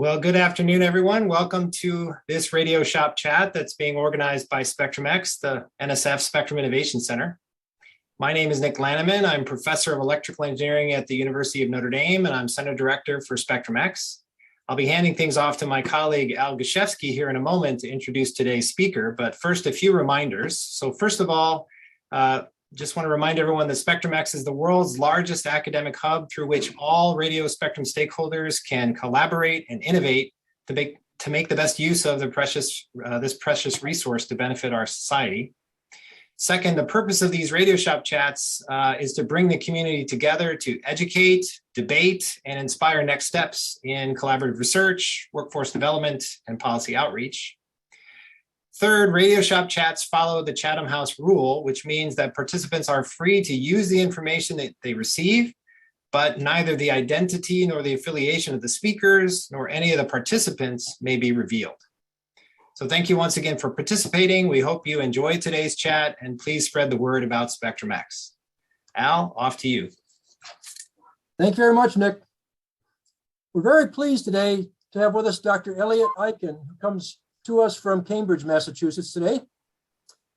Well, good afternoon, everyone. Welcome to this Radio Shop chat that's being organized by SpectrumX, the NSF Spectrum Innovation Center. My name is Nick Lanneman. I'm professor of electrical engineering at the University of Notre Dame, and I'm center director for SpectrumX. I'll be handing things off to my colleague Al Gashevsky here in a moment to introduce today's speaker, but first a few reminders. So first of all, just want to remind everyone that SpectrumX is the world's largest academic hub through which all radio spectrum stakeholders can collaborate and innovate to make the best use of this precious resource to benefit our society. Second, the purpose of these Radio Shop chats is to bring the community together to educate, debate, and inspire next steps in collaborative research, workforce development, and policy outreach. Third, Radio Shop chats follow the Chatham House rule, which means that participants are free to use the information that they receive, but neither the identity nor the affiliation of the speakers nor any of the participants may be revealed. So thank you once again for participating. We hope you enjoyed today's chat, and please spread the word about SpectrumX. Al, off to you. Thank you very much, Nick. We're very pleased today to have with us Dr. Elliot Eichen, who comes to us from Cambridge, Massachusetts today.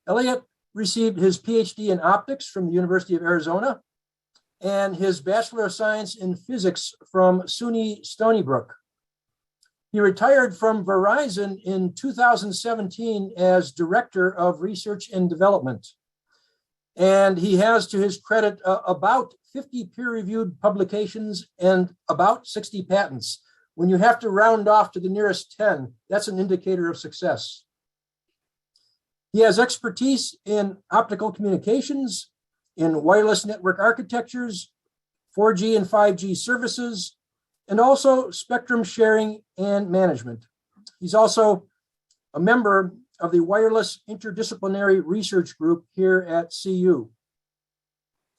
Elliot received his PhD in optics from the University of Arizona and his Bachelor of Science in Physics from SUNY Stony Brook. He retired from Verizon in 2017 as Director of Research and Development. And he has, to his credit, about 50 peer-reviewed publications and about 60 patents. When you have to round off to the nearest 10, that's an indicator of success. He has expertise in optical communications, in wireless network architectures, 4G and 5G services, and also spectrum sharing and management. He's also a member of the Wireless Interdisciplinary Research Group here at CU.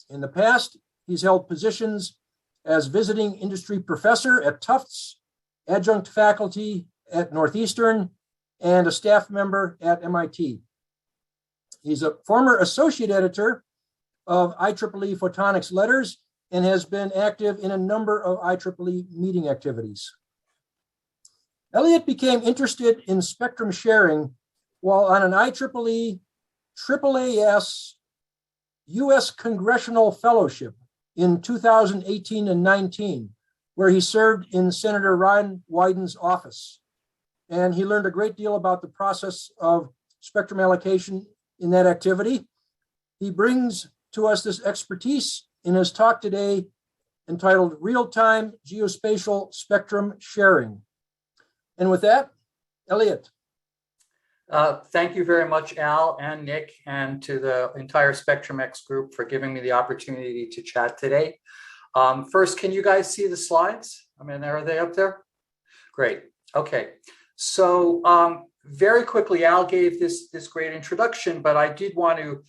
In the past, he's held positions as visiting industry professor at Tufts, adjunct faculty at Northeastern, and a staff member at MIT. He's a former associate editor of IEEE Photonics Letters and has been active in a number of IEEE meeting activities. Elliot became interested in spectrum sharing while on an IEEE AAAS U.S. Congressional Fellowship in 2018 and 19, where he served in Senator Ron Wyden's office. And he learned a great deal about the process of spectrum allocation in that activity. He brings to us this expertise in his talk today entitled Real-Time Geospatial Spectrum Sharing. And with that, Elliot. Thank you very much, Al and Nick, and to the entire SpectrumX group for giving me the opportunity to chat today. First, can you guys see the slides? I mean, are they up there? Great. Okay. So very quickly, Al gave this great introduction, but I did want to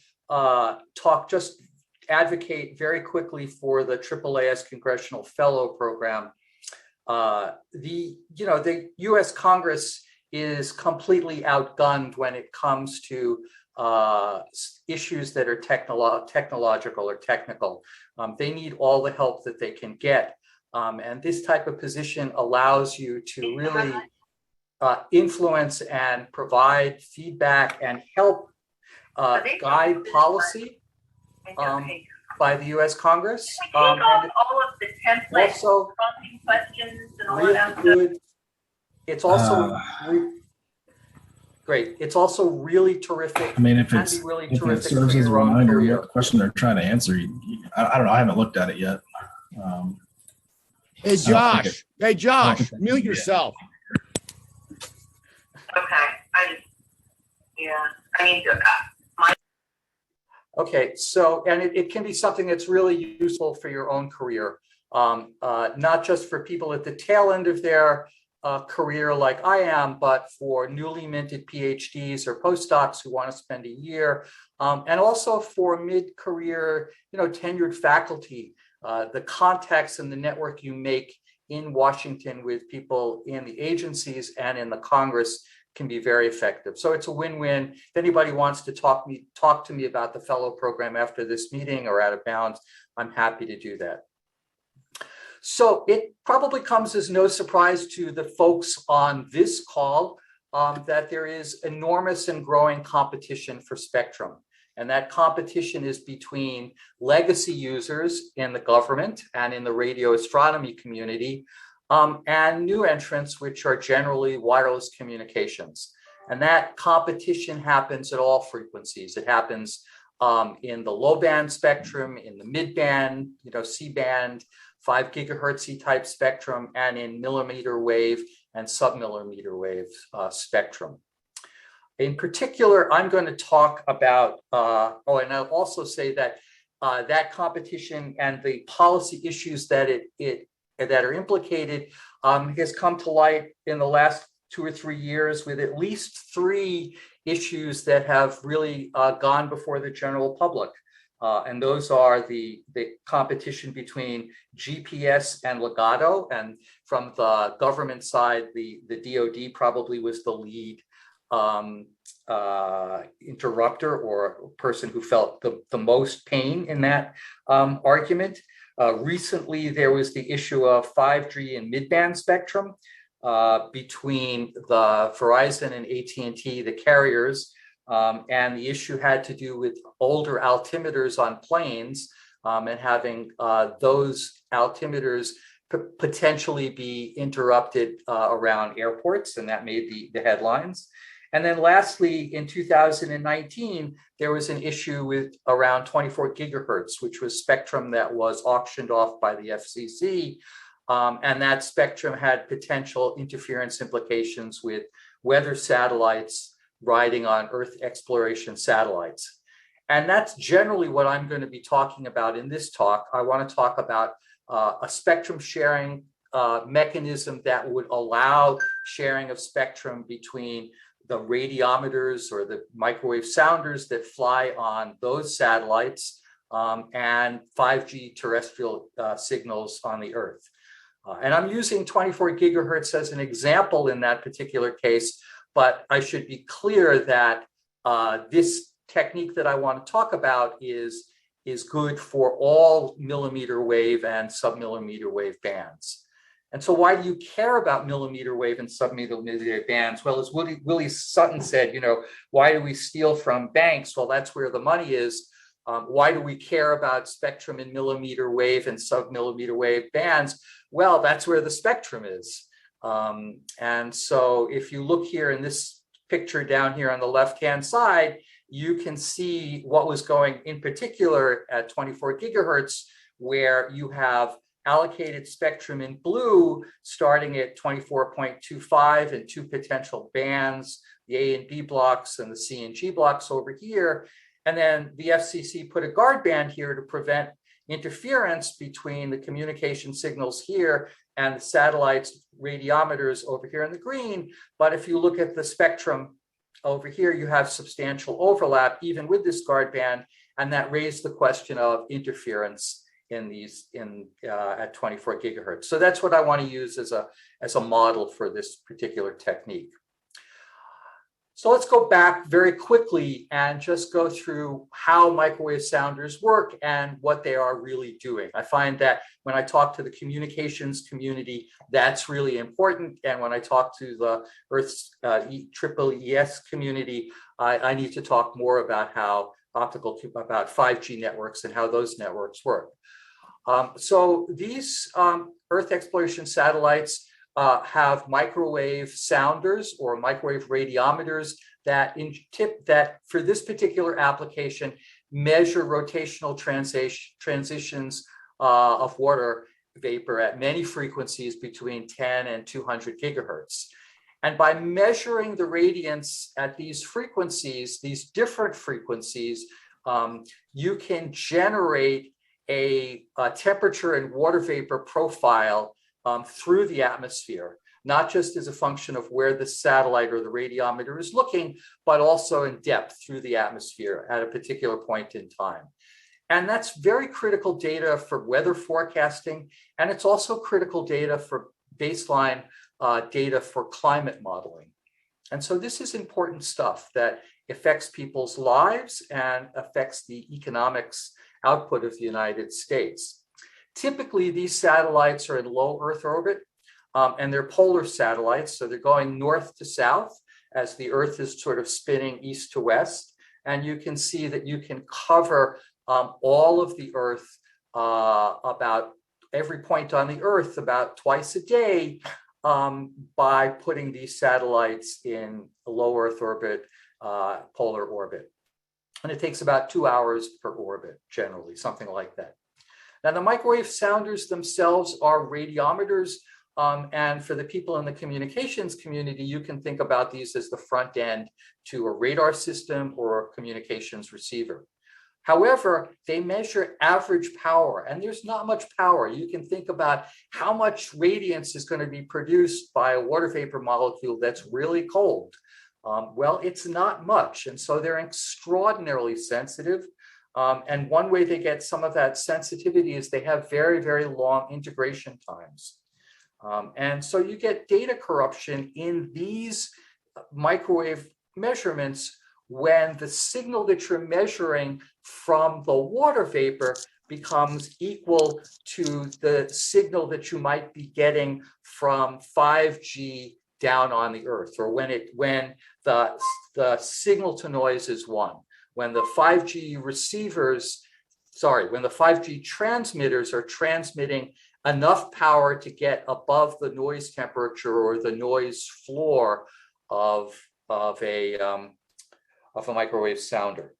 advocate very quickly for the AAAS Congressional Fellow Program. The U.S. Congress is completely outgunned when it comes to issues that are technological or technical. They need all the help that they can get. And this type of position allows you to really influence and provide feedback and help guide policy by the U.S. Congress. All of the templates, also questions and all really that good. It's also great. It's also really terrific. I mean, if it serves as a reminder what the question they're trying to answer, I don't know. I haven't looked at it yet. Hey, Josh. Mute yourself. Okay. Okay, so, and it can be something that's really useful for your own career, not just for people at the tail end of their career like I am, but for newly minted PhDs or postdocs who want to spend a year, and also for mid-career, tenured faculty. The context and the network you make in Washington with people in the agencies and in the Congress can be very effective. So it's a win-win. If anybody wants to talk to me about the fellow program after this meeting or out of bounds, I'm happy to do that. So it probably comes as no surprise to the folks on this call that there is enormous and growing competition for spectrum. And that competition is between legacy users in the government and in the radio astronomy community, and new entrants, which are generally wireless communications. And that competition happens at all frequencies. It happens in the low band spectrum, in the mid band, C-band, 5 gigahertz type spectrum, and in millimeter wave and submillimeter wave spectrum. In particular, I'm going to talk about, and I'll also say that that competition and the policy issues that that are implicated has come to light in the last 2 or 3 years, with at least 3 issues that have really gone before the general public. And those are the competition between GPS and Legato. And from the government side, the DoD probably was the lead interrupter or person who felt the most pain in that argument. Recently, there was the issue of 5G and mid-band spectrum between the Verizon and AT&T, the carriers, and the issue had to do with older altimeters on planes and having those altimeters potentially be interrupted around airports, and that made the headlines. And then lastly, in 2019, there was an issue with around 24 gigahertz, which was spectrum that was auctioned off by the FCC. And that spectrum had potential interference implications with weather satellites riding on Earth exploration satellites. And that's generally what I'm going to be talking about in this talk. I want to talk about a spectrum sharing mechanism that would allow sharing of spectrum between the radiometers or the microwave sounders that fly on those satellites and 5G terrestrial signals on the Earth. And I'm using 24 gigahertz as an example in that particular case, but I should be clear that this technique that I want to talk about is good for all millimeter wave and submillimeter wave bands. And so why do you care about millimeter wave and submillimeter wave bands? Well, as Willie Sutton said, why do we steal from banks? Well, that's where the money is. Why do we care about spectrum in millimeter wave and submillimeter wave bands? Well, that's where the spectrum is. And so if you look here in this picture down here on the left-hand side, you can see what was going in particular at 24 gigahertz, where you have allocated spectrum in blue starting at 24.25 and 2 potential bands, the A and B blocks and the C and G blocks over here. And then the FCC put a guard band here to prevent interference between the communication signals here and the satellites radiometers over here in the green. But if you look at the spectrum over here, you have substantial overlap even with this guard band, and that raised the question of interference at 24 gigahertz. So that's what I want to use as a model for this particular technique. So let's go back very quickly and just go through how microwave sounders work and what they are really doing. I find that when I talk to the communications community, that's really important. And when I talk to the Earth's EEES community, I need to talk more about how about 5G networks and how those networks work. So these Earth exploration satellites have microwave sounders or microwave radiometers that for this particular application measure rotational transitions of water vapor at many frequencies between 10 and 200 gigahertz. And by measuring the radiance at these frequencies, these different frequencies, you can generate a temperature and water vapor profile through the atmosphere, not just as a function of where the satellite or the radiometer is looking, but also in depth through the atmosphere at a particular point in time. And that's very critical data for weather forecasting. And it's also critical data for baseline data for climate modeling. And so this is important stuff that affects people's lives and affects the economics output of the United States. Typically, these satellites are in low Earth orbit, and they're polar satellites. So they're going north to south as the Earth is sort of spinning east to west. And you can see that you can cover all of the Earth, about every point on the Earth about twice a day, by putting these satellites in a low Earth orbit, polar orbit. And it takes about 2 hours per orbit, generally, something like that. Now, the microwave sounders themselves are radiometers. And for the people in the communications community, you can think about these as the front end to a radar system or a communications receiver. However, they measure average power, and there's not much power. You can think about how much radiance is going to be produced by a water vapor molecule that's really cold. Well, it's not much, and so they're extraordinarily sensitive. And one way they get some of that sensitivity is they have very, very long integration times. And so you get data corruption in these microwave measurements when the signal that you're measuring from the water vapor becomes equal to the signal that you might be getting from 5G down on the Earth, or when the signal to noise is 1. When the 5G when the 5G transmitters are transmitting enough power to get above the noise temperature or the noise floor of a microwave sounder.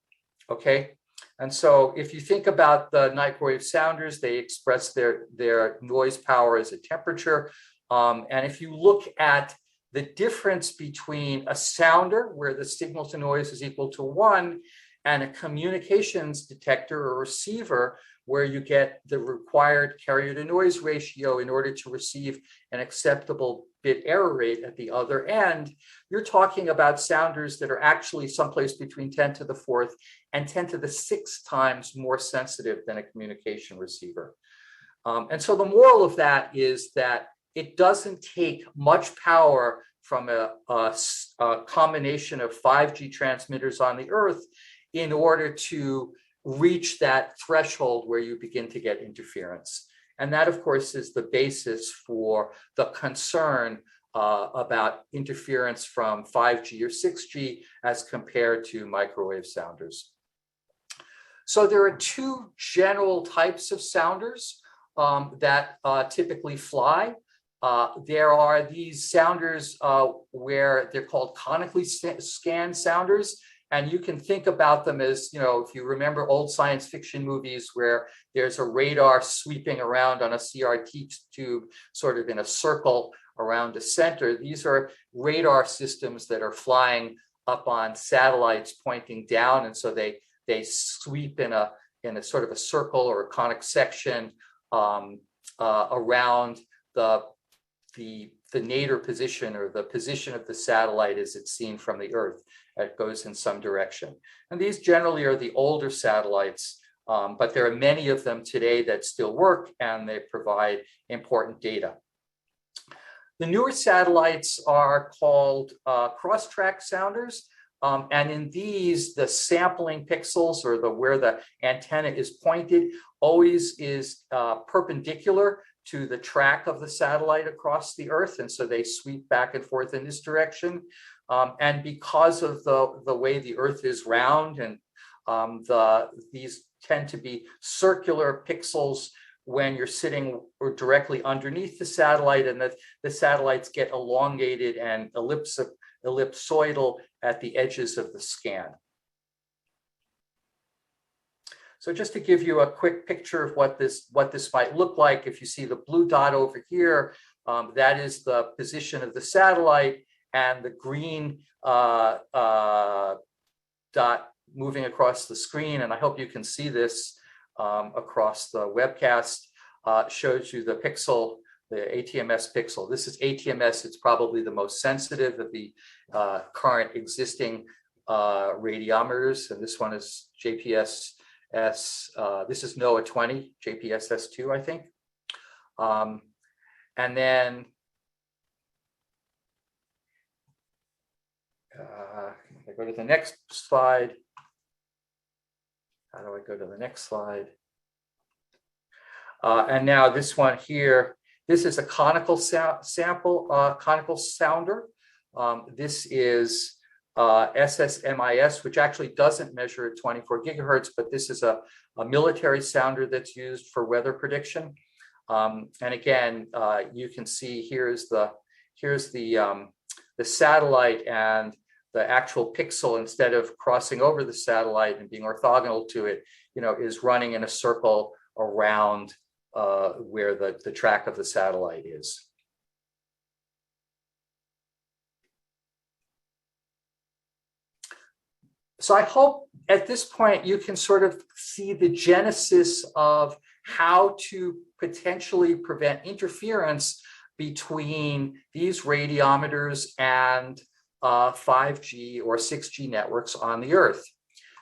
Okay, and so if you think about the microwave sounders, they express their noise power as a temperature. And if you look at the difference between a sounder, where the signal to noise is equal to 1, and a communications detector or receiver, where you get the required carrier to noise ratio in order to receive an acceptable bit error rate at the other end, you're talking about sounders that are actually someplace between 10 to the 4th and 10 to the 6th times more sensitive than a communication receiver. And so the moral of that is that it doesn't take much power from a combination of 5G transmitters on the Earth in order to reach that threshold where you begin to get interference. And that, of course, is the basis for the concern about interference from 5G or 6G as compared to microwave sounders. So there are 2 general types of sounders that typically fly. There are these sounders where they're called conically scanned sounders. And you can think about them as, if you remember old science fiction movies where there's a radar sweeping around on a CRT tube, sort of in a circle around a center. These are radar systems that are flying up on satellites pointing down. And so they sweep in a sort of a circle or a conic section around the nadir position, or the position of the satellite as it's seen from the Earth. It goes in some direction. And these generally are the older satellites, but there are many of them today that still work, and they provide important data. The newer satellites are called cross-track sounders. And in these, the sampling pixels, or where the antenna is pointed, always is perpendicular to the track of the satellite across the Earth. And so they sweep back and forth in this direction. And because of the way the Earth is round, and these tend to be circular pixels when you're sitting directly underneath the satellite, and the satellites get elongated and ellipsoidal at the edges of the scan. So just to give you a quick picture of what this might look like, if you see the blue dot over here, that is the position of the satellite, and the green dot moving across the screen, and I hope you can see this across the webcast, shows you the pixel, the ATMS pixel. This is ATMS. It's probably the most sensitive of the current existing radiometers, and this one is JPSS. This is NOAA 20, JPSS2, I think. And then I go to the next slide. How do I go to the next slide? And now this one here, this is a conical conical sounder. This is SSMIS, which actually doesn't measure at 24 gigahertz, but this is a military sounder that's used for weather prediction. And again, you can see here's the satellite, and the actual pixel, instead of crossing over the satellite and being orthogonal to it, is running in a circle around where the track of the satellite is. So I hope at this point you can sort of see the genesis of how to potentially prevent interference between these radiometers and 5G or 6G networks on the Earth.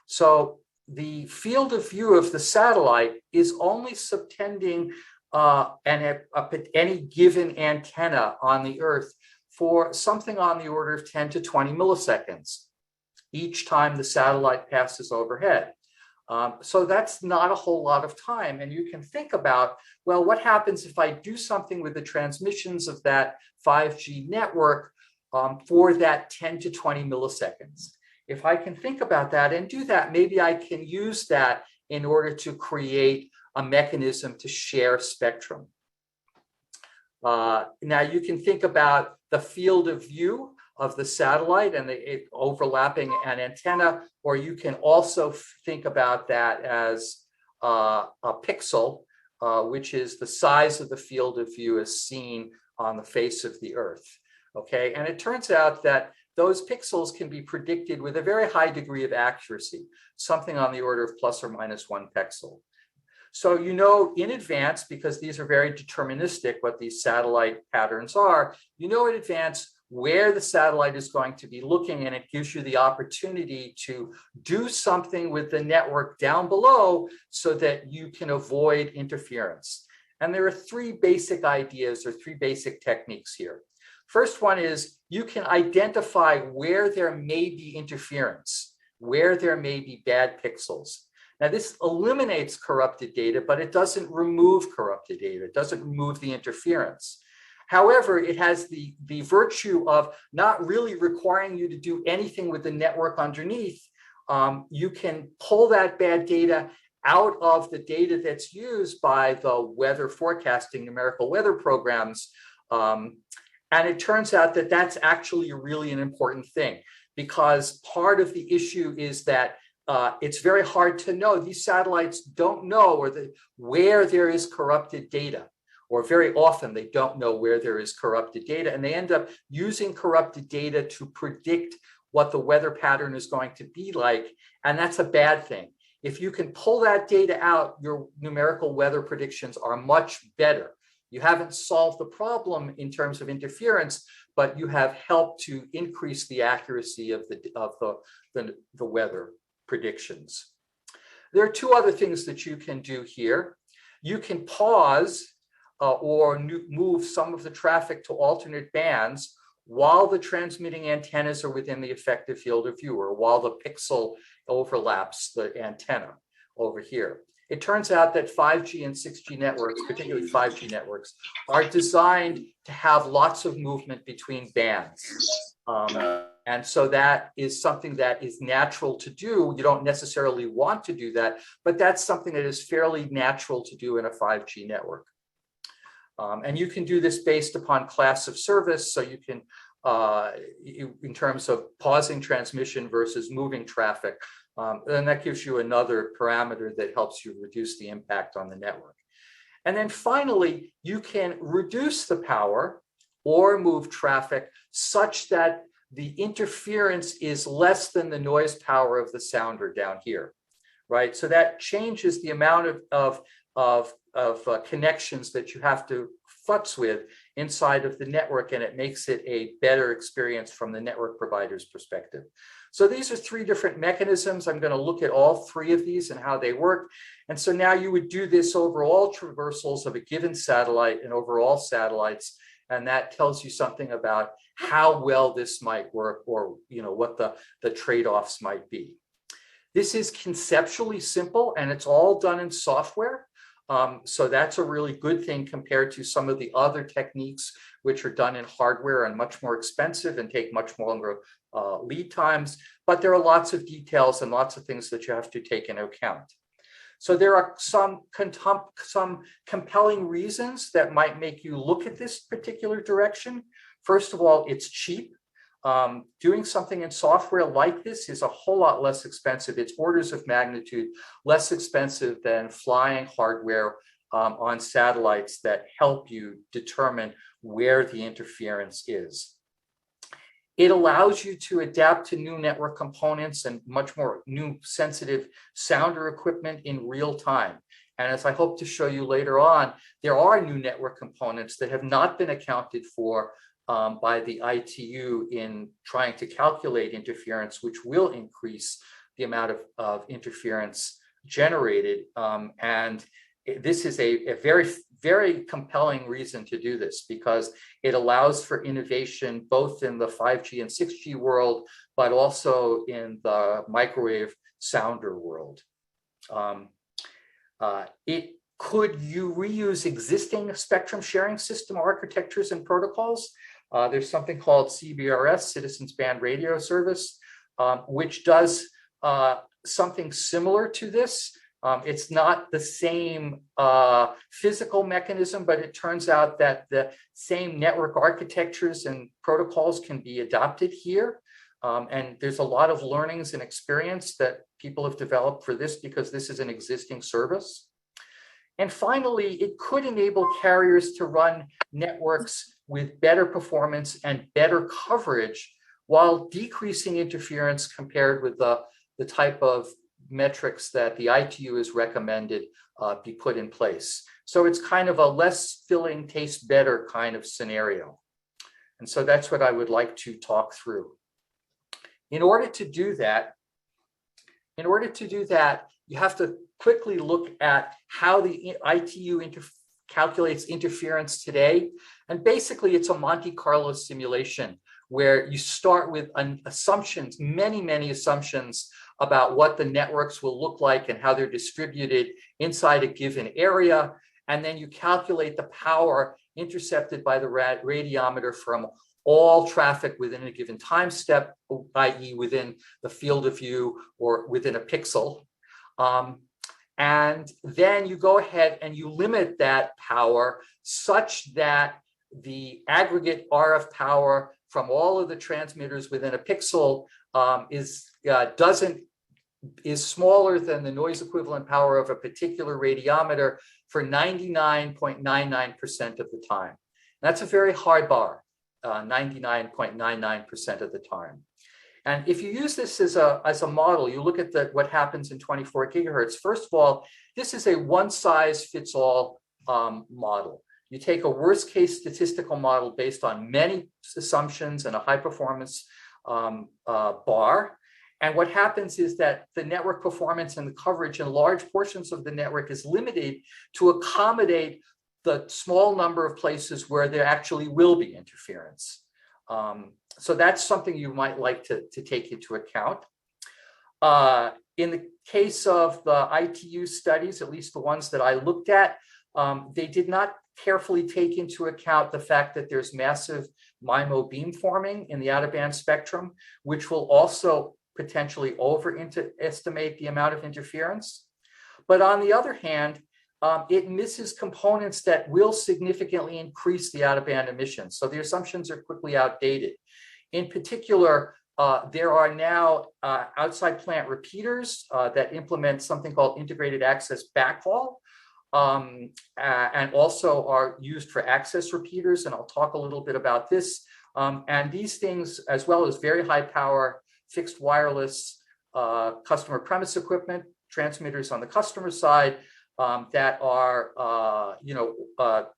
So the field of view of the satellite is only subtending any given antenna on the Earth for something on the order of 10 to 20 milliseconds each time the satellite passes overhead. So that's not a whole lot of time. And you can think about, well, what happens if I do something with the transmissions of that 5G network for that 10 to 20 milliseconds? If I can think about that and do that, maybe I can use that in order to create a mechanism to share spectrum. Now you can think about the field of view of the satellite and the overlapping an antenna, or you can also think about that as a pixel, which is the size of the field of view as seen on the face of the Earth. Okay, and it turns out that those pixels can be predicted with a very high degree of accuracy, something on the order of plus or minus 1 pixel. So you know in advance, because these are very deterministic, what these satellite patterns are, you know in advance where the satellite is going to be looking, and it gives you the opportunity to do something with the network down below so that you can avoid interference. And there are 3 basic ideas or 3 basic techniques here. First one is you can identify where there may be interference, where there may be bad pixels. Now this eliminates corrupted data, but it doesn't remove corrupted data. It doesn't remove the interference. However, it has the virtue of not really requiring you to do anything with the network underneath. You can pull that bad data out of the data that's used by the weather forecasting, numerical weather programs. And it turns out that that's actually really an important thing, because part of the issue is that it's very hard to know. These satellites don't know where there is corrupted data, or very often they don't know where there is corrupted data, and they end up using corrupted data to predict what the weather pattern is going to be like, and that's a bad thing. If you can pull that data out, your numerical weather predictions are much better. You haven't solved the problem in terms of interference, but you have helped to increase the accuracy of the weather predictions. There are 2 other things that you can do here. You can pause or move some of the traffic to alternate bands while the transmitting antennas are within the effective field of view, or while the pixel overlaps the antenna over here. It turns out that 5G and 6G networks, particularly 5G networks, are designed to have lots of movement between bands. And so that is something that is natural to do. You don't necessarily want to do that, but that's something that is fairly natural to do in a 5G network. And you can do this based upon class of service. So you can, in terms of pausing transmission versus moving traffic, and that gives you another parameter that helps you reduce the impact on the network. And then finally, you can reduce the power or move traffic such that the interference is less than the noise power of the sounder down here, right? So that changes the amount of connections that you have to futz with inside of the network, and it makes it a better experience from the network provider's perspective. So these are 3 different mechanisms. I'm going to look at all 3 of these and how they work. And so now you would do this over all traversals of a given satellite and over all satellites, and that tells you something about how well this might work, or what the trade-offs might be. This is conceptually simple, and it's all done in software. So that's a really good thing compared to some of the other techniques which are done in hardware and much more expensive and take much longer lead times. But there are lots of details and lots of things that you have to take into account. So there are some compelling reasons that might make you look at this particular direction. First of all, it's cheap. Doing something in software like this is a whole lot less expensive. It's orders of magnitude less expensive than flying hardware on satellites that help you determine where the interference is. It allows you to adapt to new network components and much more new sensitive sounder equipment in real time. And as I hope to show you later on, there are new network components that have not been accounted for by the ITU in trying to calculate interference, which will increase the amount of interference generated. And this is a very, very compelling reason to do this, because it allows for innovation both in the 5G and 6G world, but also in the microwave sounder world. Could you reuse existing spectrum sharing system architectures and protocols? There's something called CBRS, Citizens Band Radio Service, which does something similar to this. It's not the same physical mechanism, but it turns out that the same network architectures and protocols can be adopted here. And there's a lot of learnings and experience that people have developed for this because this is an existing service. And finally, it could enable carriers to run networks with better performance and better coverage while decreasing interference compared with the type of metrics that the ITU has recommended be put in place. So it's kind of a less filling, taste better kind of scenario. And so that's what I would like to talk through. In order to do that, you have to quickly look at how the ITU calculates interference today. And basically, it's a Monte Carlo simulation where you start with assumptions, many assumptions about what the networks will look like and how they're distributed inside a given area. And then you calculate the power intercepted by the radiometer from all traffic within a given time step, i.e. within the field of view or within a pixel. And then you go ahead and you limit that power such that the aggregate RF power from all of the transmitters within a pixel is smaller than the noise equivalent power of a particular radiometer for 99.99% of the time. That's a very hard bar, 99.99% of the time. And if you use this as a model, you look at what happens in 24 gigahertz. First of all, this is a one-size-fits-all model. You take a worst-case statistical model based on many assumptions and a high-performance bar. And what happens is that the network performance and the coverage in large portions of the network is limited to accommodate the small number of places where there actually will be interference. So that's something you might like to take into account. In the case of the ITU studies, at least the ones that I looked at, they did not carefully take into account the fact that there's massive MIMO beamforming in the out-of-band spectrum, which will also potentially overestimate the amount of interference. But on the other hand, it misses components that will significantly increase the out-of-band emissions. So the assumptions are quickly outdated. In particular, there are now outside plant repeaters that implement something called integrated access backhaul, and also are used for access repeaters. And I'll talk a little bit about this. And these things, as well as very high power fixed wireless customer premise equipment, transmitters on the customer side, that are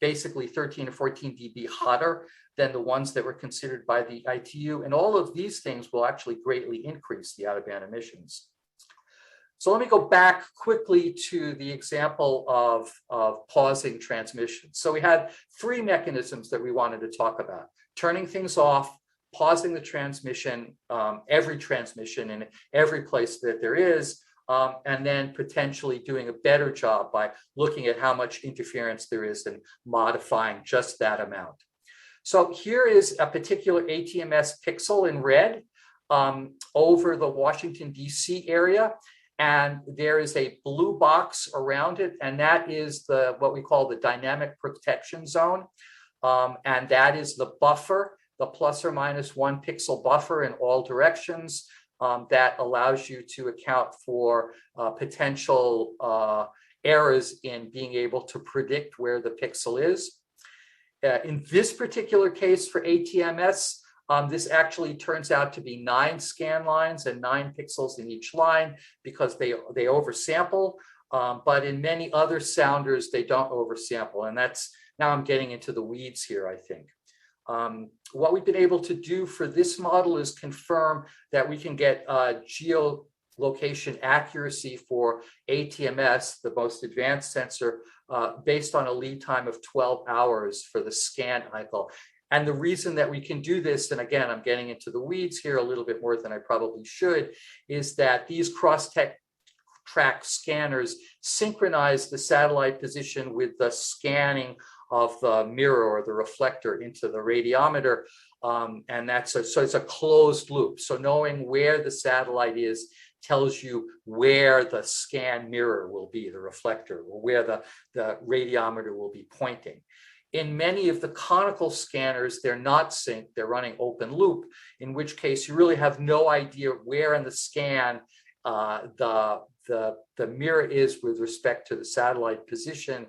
basically 13 to 14 dB hotter than the ones that were considered by the ITU. And all of these things will actually greatly increase the out-of-band emissions. So let me go back quickly to the example of pausing transmission. So we had three mechanisms that we wanted to talk about: turning things off, pausing the transmission, every transmission in every place that there is, and then potentially doing a better job by looking at how much interference there is and modifying just that amount. So here is a particular ATMS pixel in red over the Washington, D.C. area. And there is a blue box around it, and that is what we call the dynamic protection zone. And that is the buffer, the plus or minus 1 pixel buffer in all directions that allows you to account for potential errors in being able to predict where the pixel is. In this particular case for ATMS, this actually turns out to be 9 scan lines and 9 pixels in each line because they oversample. But in many other sounders, they don't oversample. And that's, now I'm getting into the weeds here, I think. What we've been able to do for this model is confirm that we can get geolocation accuracy for ATMS, the most advanced sensor, based on a lead time of 12 hours for the scan cycle. And the reason that we can do this, and again, I'm getting into the weeds here a little bit more than I probably should, is that these cross-track scanners synchronize the satellite position with the scanning of the mirror or the reflector into the radiometer. And so it's a closed loop. So knowing where the satellite is tells you where the scan mirror will be, the reflector, or where the radiometer will be pointing. In many of the conical scanners, they're not synced, they're running open loop, in which case you really have no idea where in the scan the mirror is with respect to the satellite position,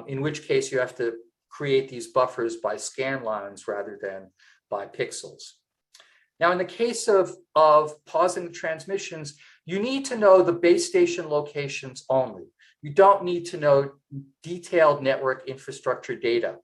in which case you have to create these buffers by scan lines rather than by pixels. Now, in the case of pausing the transmissions, you need to know the base station locations only. You don't need to know detailed network infrastructure data.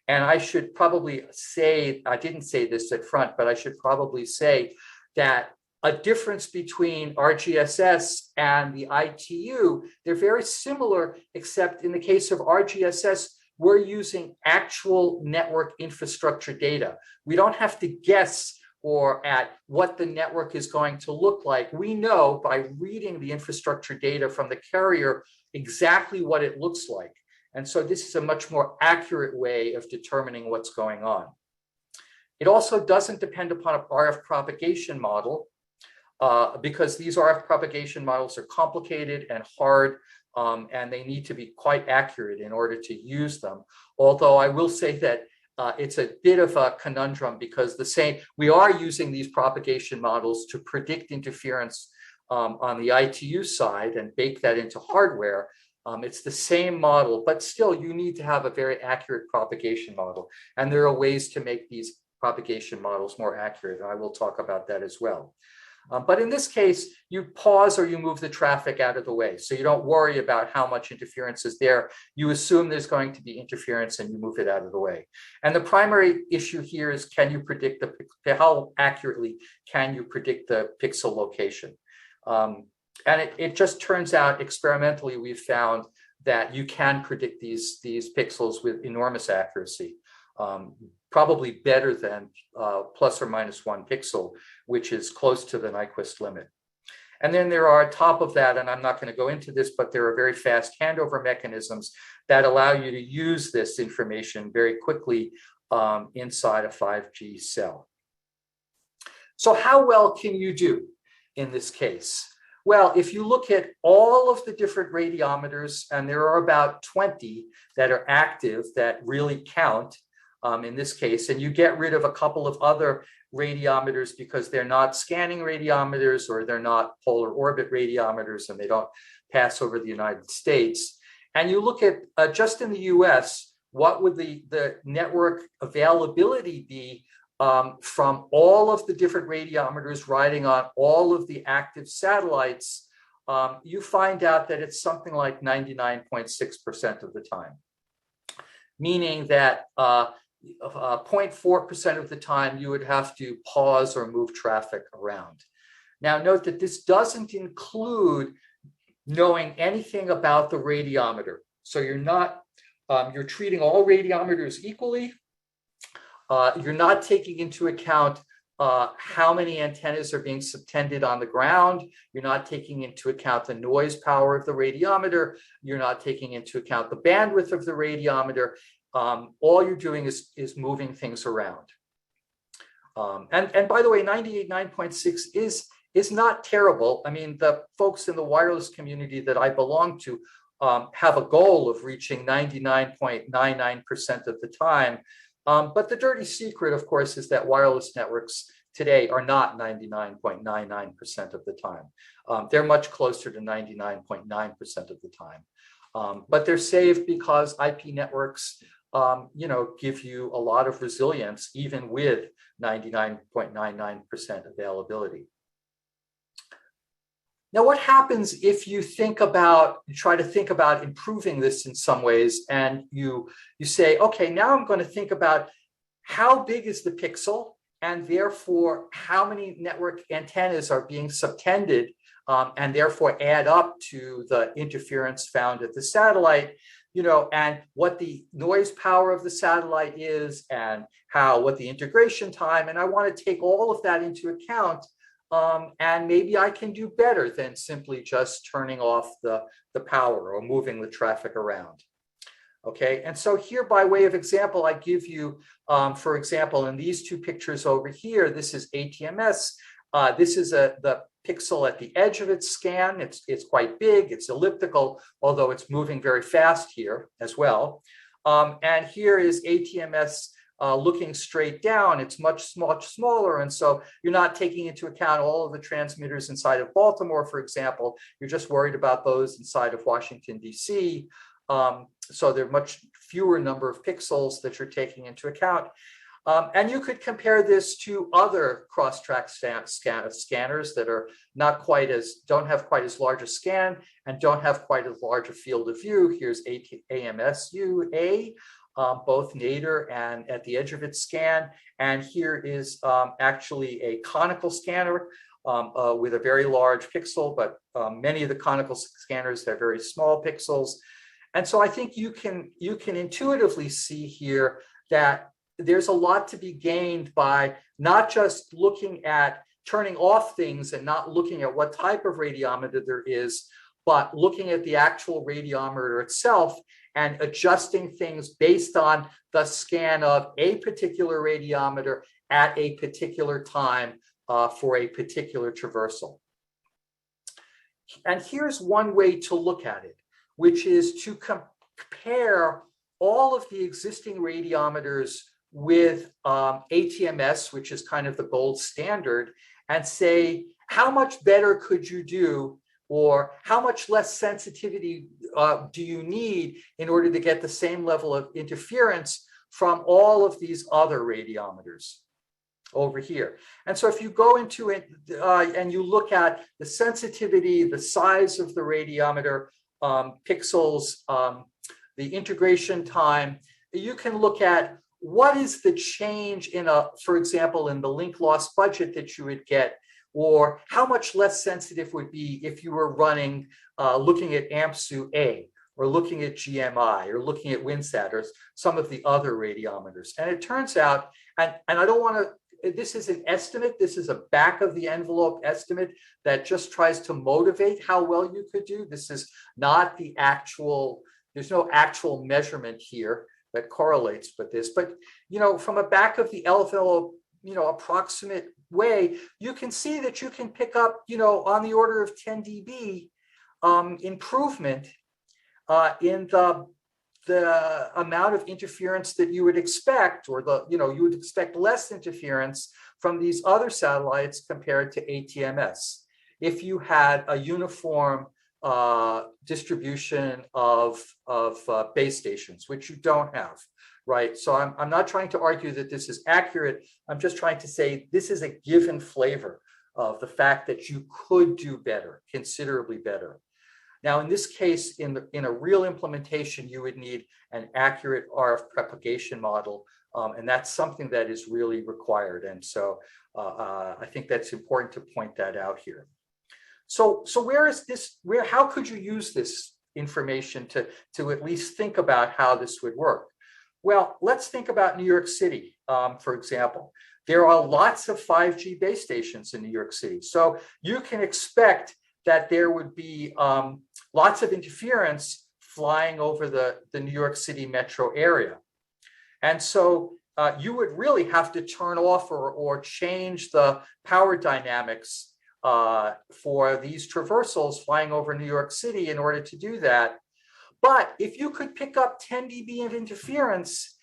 And I should probably say, I didn't say this at front, but I should probably say that a difference between RGSS and the ITU, they're very similar, except in the case of RGSS, we're using actual network infrastructure data. We don't have to guess or at what the network is going to look like. We know by reading the infrastructure data from the carrier exactly what it looks like. And so this is a much more accurate way of determining what's going on. It also doesn't depend upon an RF propagation model because these RF propagation models are complicated and hard, and they need to be quite accurate in order to use them. Although I will say that it's a bit of a conundrum because we are using these propagation models to predict interference on the ITU side and bake that into hardware. It's the same model, but still you need to have a very accurate propagation model. And there are ways to make these propagation models more accurate. And I will talk about that as well. But in this case, you pause or you move the traffic out of the way. So you don't worry about how much interference is there. You assume there's going to be interference and you move it out of the way. And the primary issue here is, can you predict how accurately can you predict the pixel location? And it just turns out experimentally, we've found that you can predict these pixels with enormous accuracy. Probably better than plus or minus 1 pixel, which is close to the Nyquist limit. And then there are, on top of that, and I'm not going to go into this, but there are very fast handover mechanisms that allow you to use this information very quickly inside a 5G cell. So how well can you do in this case? Well, if you look at all of the different radiometers, and there are about 20 that are active that really count, in this case, and you get rid of a couple of other radiometers because they're not scanning radiometers or they're not polar orbit radiometers and they don't pass over the United States. And you look at just in the US, what would the network availability be from all of the different radiometers riding on all of the active satellites? You find out that it's something like 99.6% of the time, meaning that 0.4% of the time you would have to pause or move traffic around. Now note that this doesn't include knowing anything about the radiometer. So you're treating all radiometers equally. You're not taking into account how many antennas are being subtended on the ground. You're not taking into account the noise power of the radiometer. You're not taking into account the bandwidth of the radiometer. All you're doing is moving things around. And by the way, 98.9.6 is not terrible. I mean, the folks in the wireless community that I belong to have a goal of reaching 99.99% of the time. But the dirty secret, of course, is that wireless networks today are not 99.99% of the time. They're much closer to 99.9% of the time. But they're safe because IP networks, give you a lot of resilience, even with 99.99% availability. Now, what happens if you try to think about improving this in some ways, and you say, okay, now I'm going to think about how big is the pixel, and therefore how many network antennas are being subtended, and therefore add up to the interference found at the satellite, and what the noise power of the satellite is, and what the integration time, and I want to take all of that into account. And maybe I can do better than simply just turning off the power or moving the traffic around. Okay, and so here, by way of example, I give you, for example, in these two pictures over here, this is ATMS. This is the pixel at the edge of its scan. It's quite big, it's elliptical, although it's moving very fast here as well. And here is ATMS looking straight down. It's much smaller, and so you're not taking into account all of the transmitters inside of Baltimore, for example. You're just worried about those inside of Washington, D.C. So there are much fewer number of pixels that you're taking into account. And you could compare this to other cross-track scanners that are don't have quite as large a scan and don't have quite as large a field of view. Here's AMSU-A. Both nadir and at the edge of its scan. And here is actually a conical scanner with a very large pixel, but many of the conical scanners have very small pixels. And so I think you can intuitively see here that there's a lot to be gained by not just looking at turning off things and not looking at what type of radiometer there is, but looking at the actual radiometer itself and adjusting things based on the scan of a particular radiometer at a particular time for a particular traversal. And here's one way to look at it, which is to compare all of the existing radiometers with ATMS, which is kind of the gold standard, and say, how much better could you do, or how much less sensitivity do you need in order to get the same level of interference from all of these other radiometers over here. And so if you go into it and you look at the sensitivity, the size of the radiometer, pixels, the integration time, you can look at what is the change in for example, in the link loss budget that you would get, or how much less sensitive would be if you were running, looking at AMSU-A, or looking at GMI, or looking at WinSat, or some of the other radiometers. And it turns out, and I don't want to, this is an estimate, this is a back of the envelope estimate that just tries to motivate how well you could do. This is not the actual, there's no actual measurement here that correlates with this. But, from a back of the envelope, approximate way, you can see that you can pick up, on the order of 10 dB improvement in the amount of interference that you would expect, or you would expect less interference from these other satellites compared to ATMS if you had a uniform distribution of base stations, which you don't have. Right. So I'm not trying to argue that this is accurate. I'm just trying to say this is a given flavor of the fact that you could do better, considerably better. Now, in this case, in a real implementation, you would need an accurate RF propagation model. And that's something that is really required. And so I think that's important to point that out here. So how could you use this information to at least think about how this would work? Well, let's think about New York City, for example. there are lots of 5G base stations in New York City. So you can expect that there would be lots of interference flying over the New York City metro area. And so you would really have to turn off or change the power dynamics for these traversals flying over New York City in order to do that. But if you could pick up 10 dB of interference,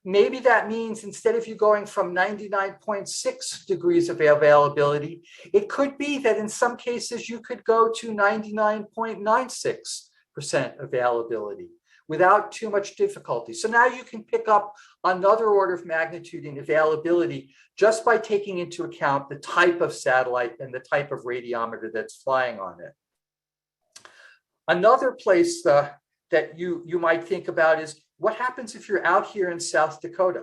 maybe that means instead of you going from 99.6 degrees of availability, it could be that in some cases you could go to 99.96% availability without too much difficulty. So now you can pick up another order of magnitude in availability just by taking into account the type of satellite and the type of radiometer that's flying on it. Another place that you might think about is what happens if you're out here in South Dakota?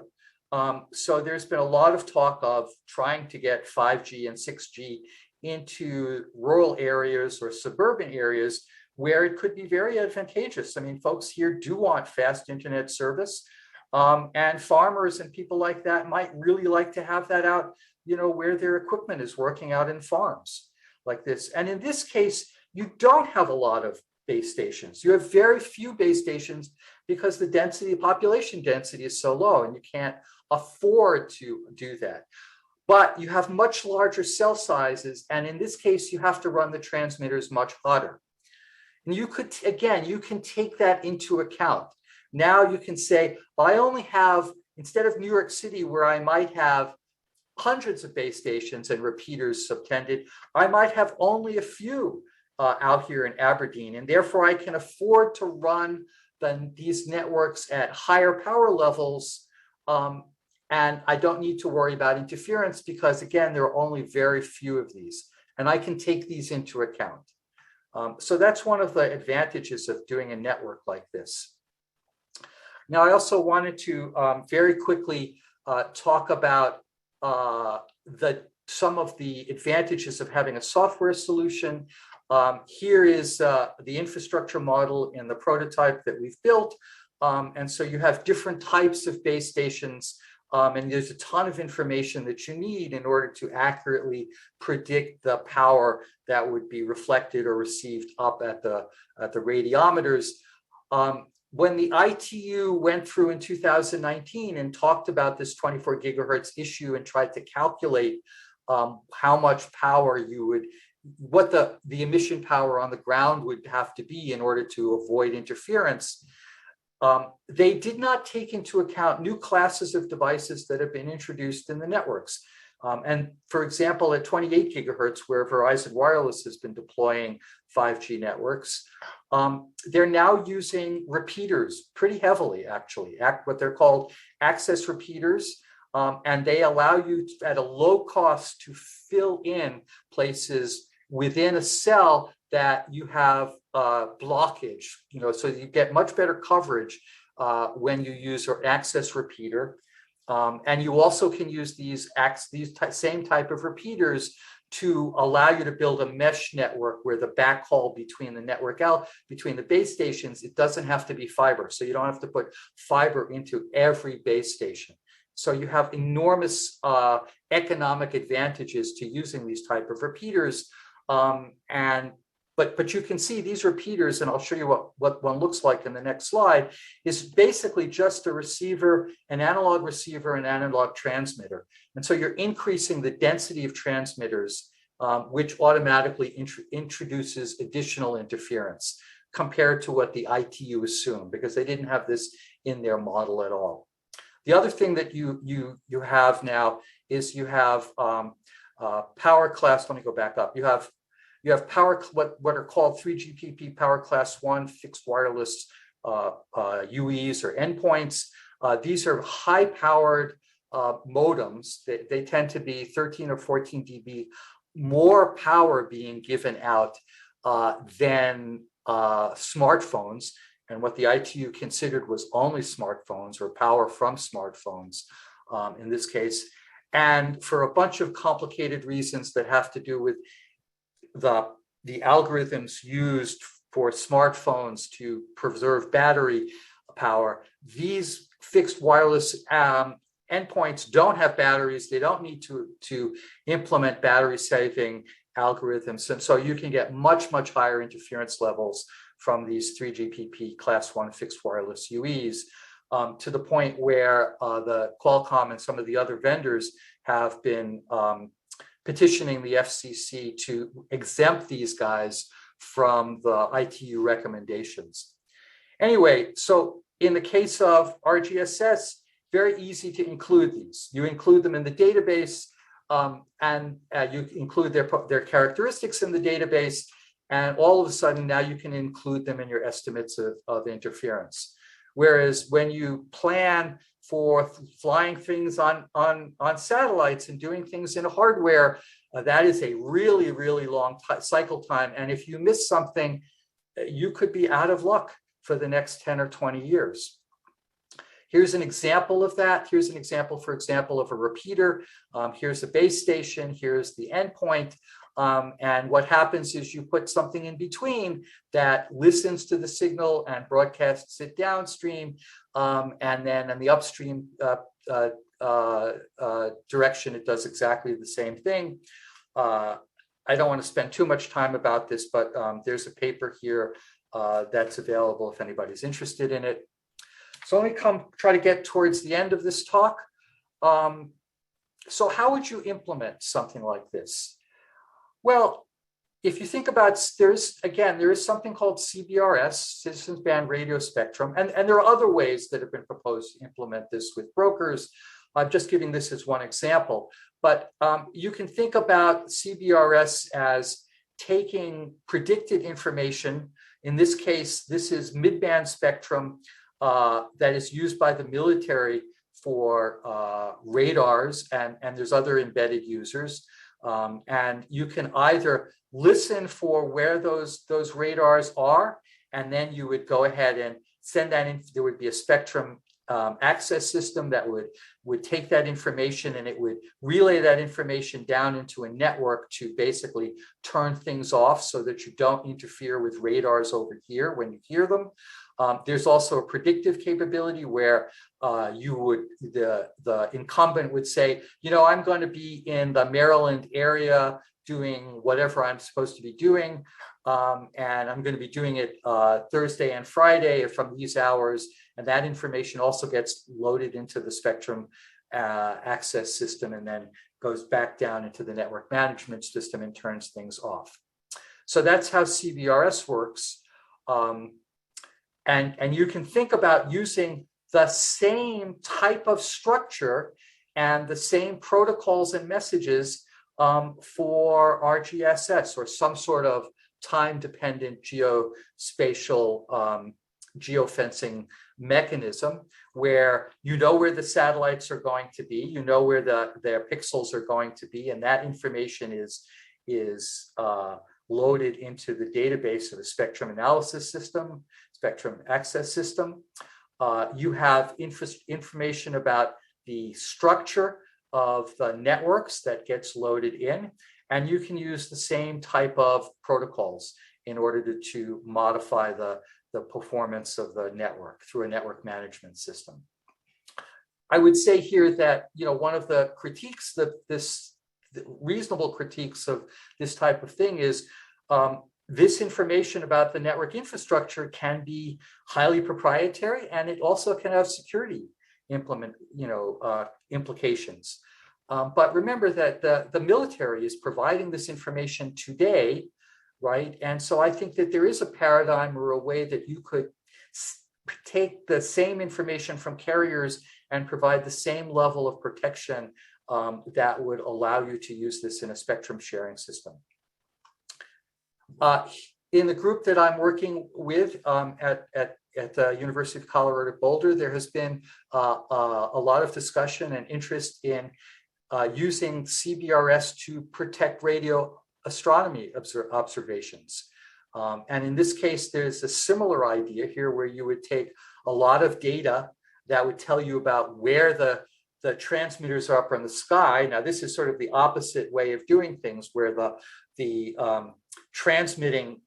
So there's been a lot of talk of trying to get 5G and 6G into rural areas or suburban areas where it could be very advantageous. I mean, folks here do want fast internet service, and farmers and people like that might really like to have that out, where their equipment is working out in farms like this. And in this case, you don't have a lot of base stations. You have very few base stations because the population density is so low and you can't afford to do that. But you have much larger cell sizes. And in this case, you have to run the transmitters much hotter. And you can take that into account. Now you can say, well, I only have, instead of New York City, where I might have hundreds of base stations and repeaters subtended, I might have only a few out here in Aberdeen, and therefore I can afford to run these networks at higher power levels, and I don't need to worry about interference because, again, there are only very few of these, and I can take these into account. So that's one of the advantages of doing a network like this. Now, I also wanted to very quickly talk about some of the advantages of having a software solution. Here is the infrastructure model in the prototype that we've built. And so you have different types of base stations, and there's a ton of information that you need in order to accurately predict the power that would be reflected or received up at the radiometers. When the ITU went through in 2019 and talked about this 24 gigahertz issue and tried to calculate how much power what the emission power on the ground would have to be in order to avoid interference, they did not take into account new classes of devices that have been introduced in the networks. And for example, at 28 gigahertz, where Verizon Wireless has been deploying 5G networks, they're now using repeaters pretty heavily, actually, what they're called access repeaters. And they allow you at a low cost to fill in places within a cell that you have blockage, so you get much better coverage when you use an access repeater. And you also can use these same type of repeaters to allow you to build a mesh network where the backhaul between between the base stations, it doesn't have to be fiber. So you don't have to put fiber into every base station. So you have enormous economic advantages to using these type of repeaters. But you can see these repeaters, and I'll show you what one looks like in the next slide, is basically just a receiver, an analog receiver, and analog transmitter. And so you're increasing the density of transmitters, which automatically introduces additional interference compared to what the ITU assumed, because they didn't have this in their model at all. The other thing that you have now is you have power class. Let me go back up. You have power, what are called 3GPP power class 1 fixed wireless UEs or endpoints. These are high powered modems. They tend to be 13 or 14 dB more power being given out than smartphones. And what the ITU considered was only smartphones or power from smartphones in this case. And for a bunch of complicated reasons that have to do with the algorithms used for smartphones to preserve battery power, these fixed wireless endpoints don't have batteries. They don't need to implement battery saving algorithms. And so you can get much, much higher interference levels from these 3GPP class 1 fixed wireless UEs, to the point where the Qualcomm and some of the other vendors have been petitioning the FCC to exempt these guys from the ITU recommendations. Anyway, so in the case of RGSS, very easy to include these. You include them in the database, and you include their characteristics in the database, and all of a sudden now you can include them in your estimates of interference. Whereas when you plan for flying things on satellites and doing things in hardware, that is a really, really long cycle time. And if you miss something, you could be out of luck for the next 10 or 20 years. Here's an example of that. Here's an example, for example, of a repeater. Here's the base station. Here's the endpoint. And what happens is you put something in between that listens to the signal and broadcasts it downstream. And then in the upstream direction, it does exactly the same thing. I don't want to spend too much time about this, but there's a paper here that's available if anybody's interested in it. So let me try to get towards the end of this talk. So how would you implement something like this? Well, if you think about, there is something called CBRS, Citizens Band Radio Spectrum, and there are other ways that have been proposed to implement this with brokers. I'm just giving this as one example, but you can think about CBRS as taking predicted information. In this case, this is mid-band spectrum that is used by the military for radars, and there's other embedded users. And you can either listen for where those radars are, and then you would go ahead and send that in. There would be a spectrum access system that would take that information, and it would relay that information down into a network to basically turn things off so that you don't interfere with radars over here when you hear them. There's also a predictive capability where the incumbent would say, I'm going to be in the Maryland area doing whatever I'm supposed to be doing, and I'm going to be doing it Thursday and Friday from these hours, and that information also gets loaded into the spectrum access system and then goes back down into the network management system and turns things off. So that's how CBRS works. And you can think about using the same type of structure and the same protocols and messages for RGSS, or some sort of time-dependent geospatial geofencing mechanism, where you know where the satellites are going to be, you know where their pixels are going to be, and that information is loaded into the database of the spectrum analysis system, spectrum access system. You have information about the structure of the networks that gets loaded in, and you can use the same type of protocols in order to modify the performance of the network through a network management system. I would say here that one of the critiques reasonable critiques of this type of thing is this information about the network infrastructure can be highly proprietary, and it also can have security implications. But remember that the military is providing this information today, right? And so I think that there is a paradigm or a way that you could take the same information from carriers and provide the same level of protection that would allow you to use this in a spectrum sharing system. In the group that I'm working with at the University of Colorado Boulder, there has been a lot of discussion and interest in using CBRS to protect radio astronomy observations. And in this case, there's a similar idea here where you would take a lot of data that would tell you about where the transmitters are up in the sky. Now, this is sort of the opposite way of doing things, where the transmitting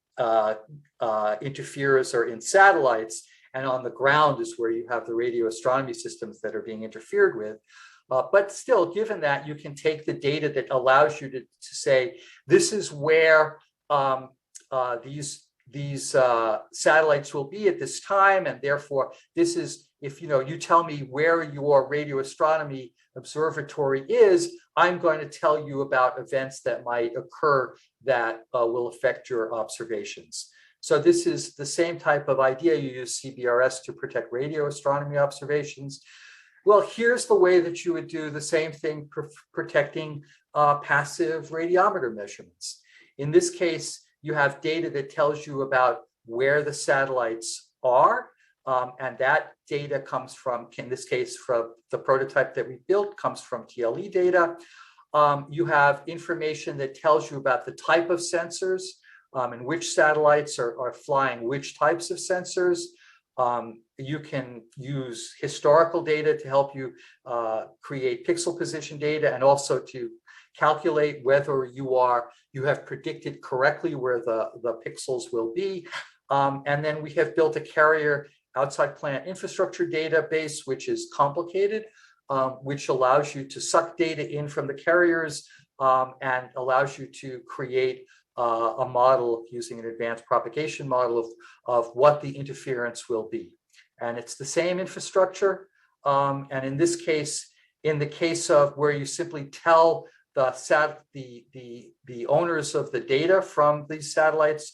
interferers are in satellites, and on the ground is where you have the radio astronomy systems that are being interfered with. But still, given that, you can take the data that allows you to say, this is where these satellites will be at this time, and therefore this is, if you tell me where your radio astronomy observatory is, I'm going to tell you about events that might occur that will affect your observations. So this is the same type of idea. You use CBRS to protect radio astronomy observations. Well, here's the way that you would do the same thing protecting passive radiometer measurements. In this case, you have data that tells you about where the satellites are. And that data comes from, in this case, from the prototype that we built, comes from TLE data. You have information that tells you about the type of sensors and which satellites are flying which types of sensors. You can use historical data to help you create pixel position data, and also to calculate whether you have predicted correctly where the pixels will be. And then we have built a carrier outside plant infrastructure database, which is complicated, which allows you to suck data in from the carriers and allows you to create a model using an advanced propagation model of what the interference will be. And it's the same infrastructure. And in this case, in the case of where you simply tell the owners of the data from these satellites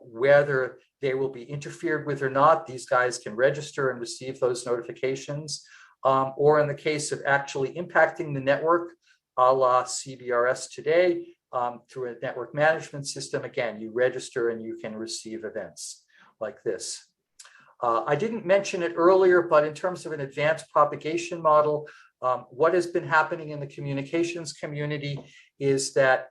whether they will be interfered with or not, these guys can register and receive those notifications. Or in the case of actually impacting the network, a la CBRS today, through a network management system, again, you register and you can receive events like this. I didn't mention it earlier, but in terms of an advanced propagation model, what has been happening in the communications community is that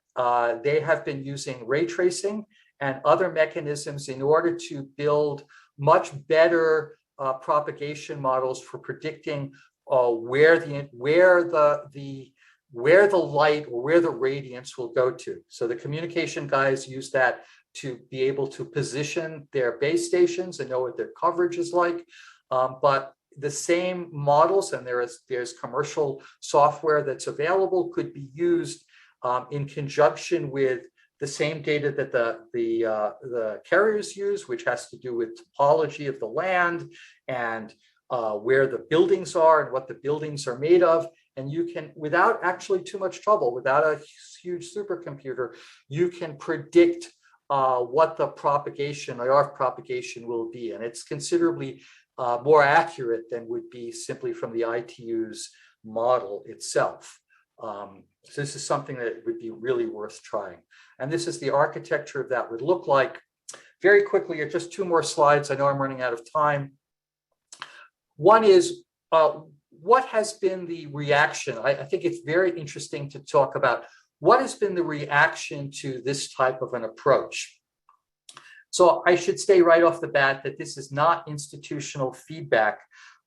they have been using ray tracing and other mechanisms in order to build much better propagation models for predicting where the light or where the radiance will go to. So the communication guys use that to be able to position their base stations and know what their coverage is like. But the same models, and there's commercial software that's available, could be used in conjunction with the same data that the carriers use, which has to do with topology of the land and where the buildings are and what the buildings are made of. And you can, without actually too much trouble, without a huge supercomputer, you can predict what the propagation, RF propagation will be. And it's considerably more accurate than would be simply from the ITU's model itself. So this is something that would be really worth trying. And this is the architecture of that would look like. Very quickly, just two more slides. I know I'm running out of time. One is, what has been the reaction? I think it's very interesting to talk about what has been the reaction to this type of an approach. So I should say right off the bat that this is not institutional feedback.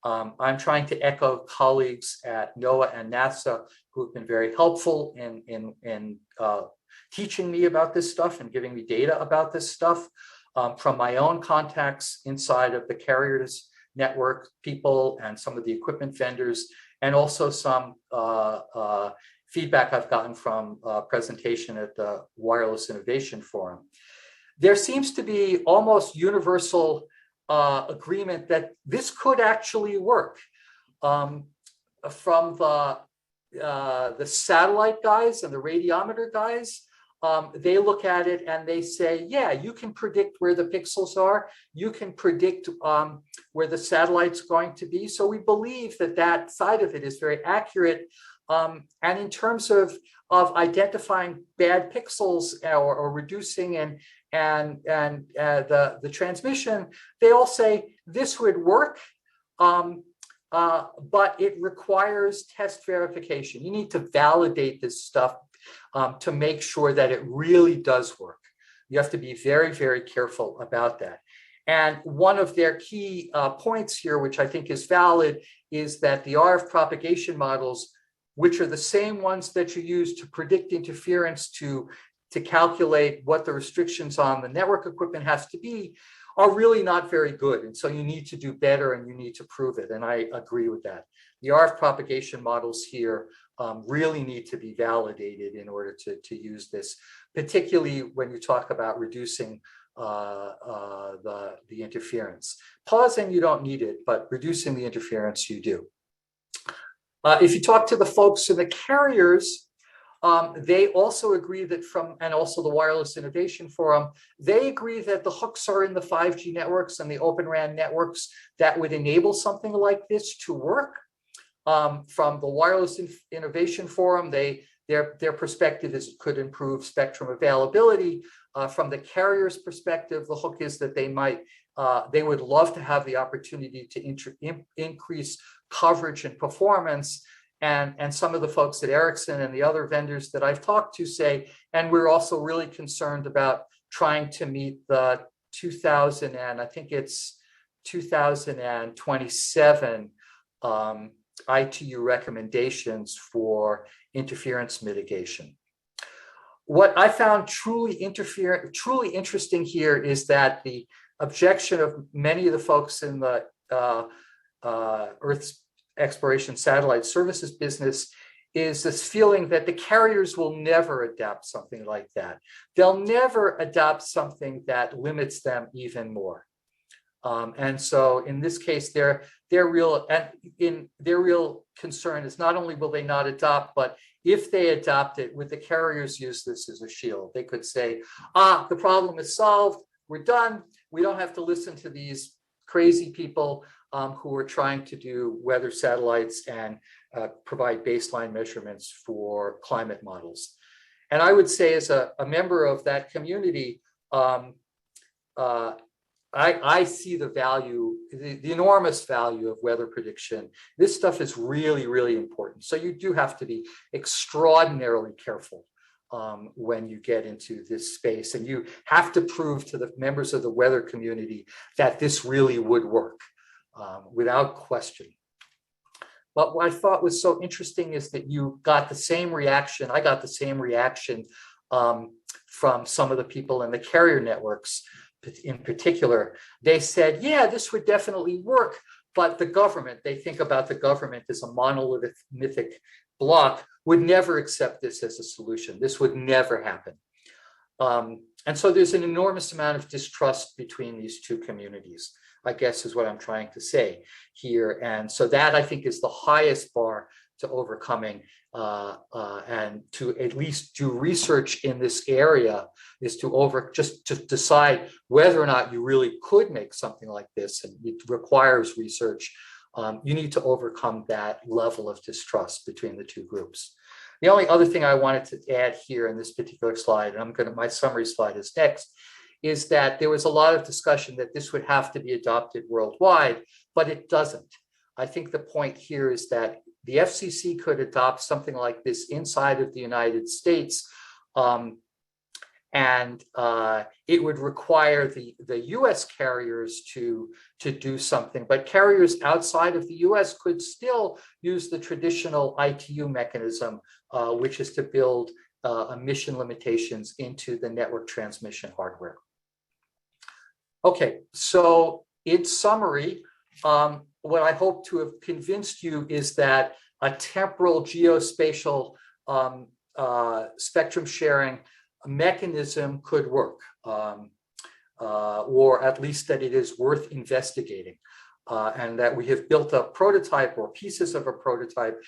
I'm trying to echo colleagues at NOAA and NASA who have been very helpful in teaching me about this stuff and giving me data about this stuff, from my own contacts inside of the carriers network people and some of the equipment vendors, and also some feedback I've gotten from a presentation at the Wireless Innovation Forum. There seems to be almost universal agreement that this could actually work. From the satellite guys and the radiometer guys, they look at it and they say, yeah, you can predict where the pixels are. You can predict where the satellite's going to be. So we believe that that side of it is very accurate. And in terms of identifying bad pixels or reducing the transmission, they all say this would work, but it requires test verification. You need to validate this stuff to make sure that it really does work. You have to be very, very careful about that. And one of their key points here, which I think is valid, is that the RF propagation models, which are the same ones that you use to predict interference to calculate what the restrictions on the network equipment has to be, are really not very good. And so you need to do better and you need to prove it. And I agree with that. The RF propagation models here really need to be validated in order to use this, particularly when you talk about reducing the interference. Pausing, you don't need it, but reducing the interference, you do. If you talk to the folks in the carriers, they also agree that and also the Wireless Innovation Forum, they agree that the hooks are in the 5G networks and the Open RAN networks that would enable something like this to work. From the Wireless Innovation Forum, their perspective is it could improve spectrum availability. From the carrier's perspective, the hook is that they would love to have the opportunity to increase coverage and performance. And some of the folks at Ericsson and the other vendors that I've talked to say, and we're also really concerned about trying to meet the 2027 ITU recommendations for interference mitigation. What I found truly interesting here is that the objection of many of the folks in the Earth's exploration satellite services business is this feeling that the carriers will never adopt something like that. They'll never adopt something that limits them even more. And so in this case, their real concern is not only will they not adopt, but if they adopt it, would the carriers use this as a shield? They could say, the problem is solved, we're done, we don't have to listen to these crazy people who are trying to do weather satellites and provide baseline measurements for climate models. And I would say as a member of that community, I see the value, the enormous value of weather prediction. This stuff is really, really important. So you do have to be extraordinarily careful when you get into this space. And you have to prove to the members of the weather community that this really would work without question. But what I thought was so interesting is that you got the same reaction. I got the same reaction from some of the people in the carrier networks. In particular, they said, yeah, this would definitely work, but the government, they think about the government as a monolithic block, would never accept this as a solution. This would never happen. And so there's an enormous amount of distrust between these two communities, I guess is what I'm trying to say here. And so that I think is the highest bar to overcoming and to at least do research in this area is to decide whether or not you really could make something like this, and it requires research. You need to overcome that level of distrust between the two groups. The only other thing I wanted to add here in this particular slide, and my summary slide is next, is that there was a lot of discussion that this would have to be adopted worldwide, but it doesn't. I think the point here is that the FCC could adopt something like this inside of the United States, and it would require the US carriers to do something, but carriers outside of the US could still use the traditional ITU mechanism, which is to build emission limitations into the network transmission hardware. Okay, so in summary, what I hope to have convinced you is that a temporal geospatial spectrum sharing mechanism could work, or at least that it is worth investigating, and that we have built a prototype or pieces of a prototype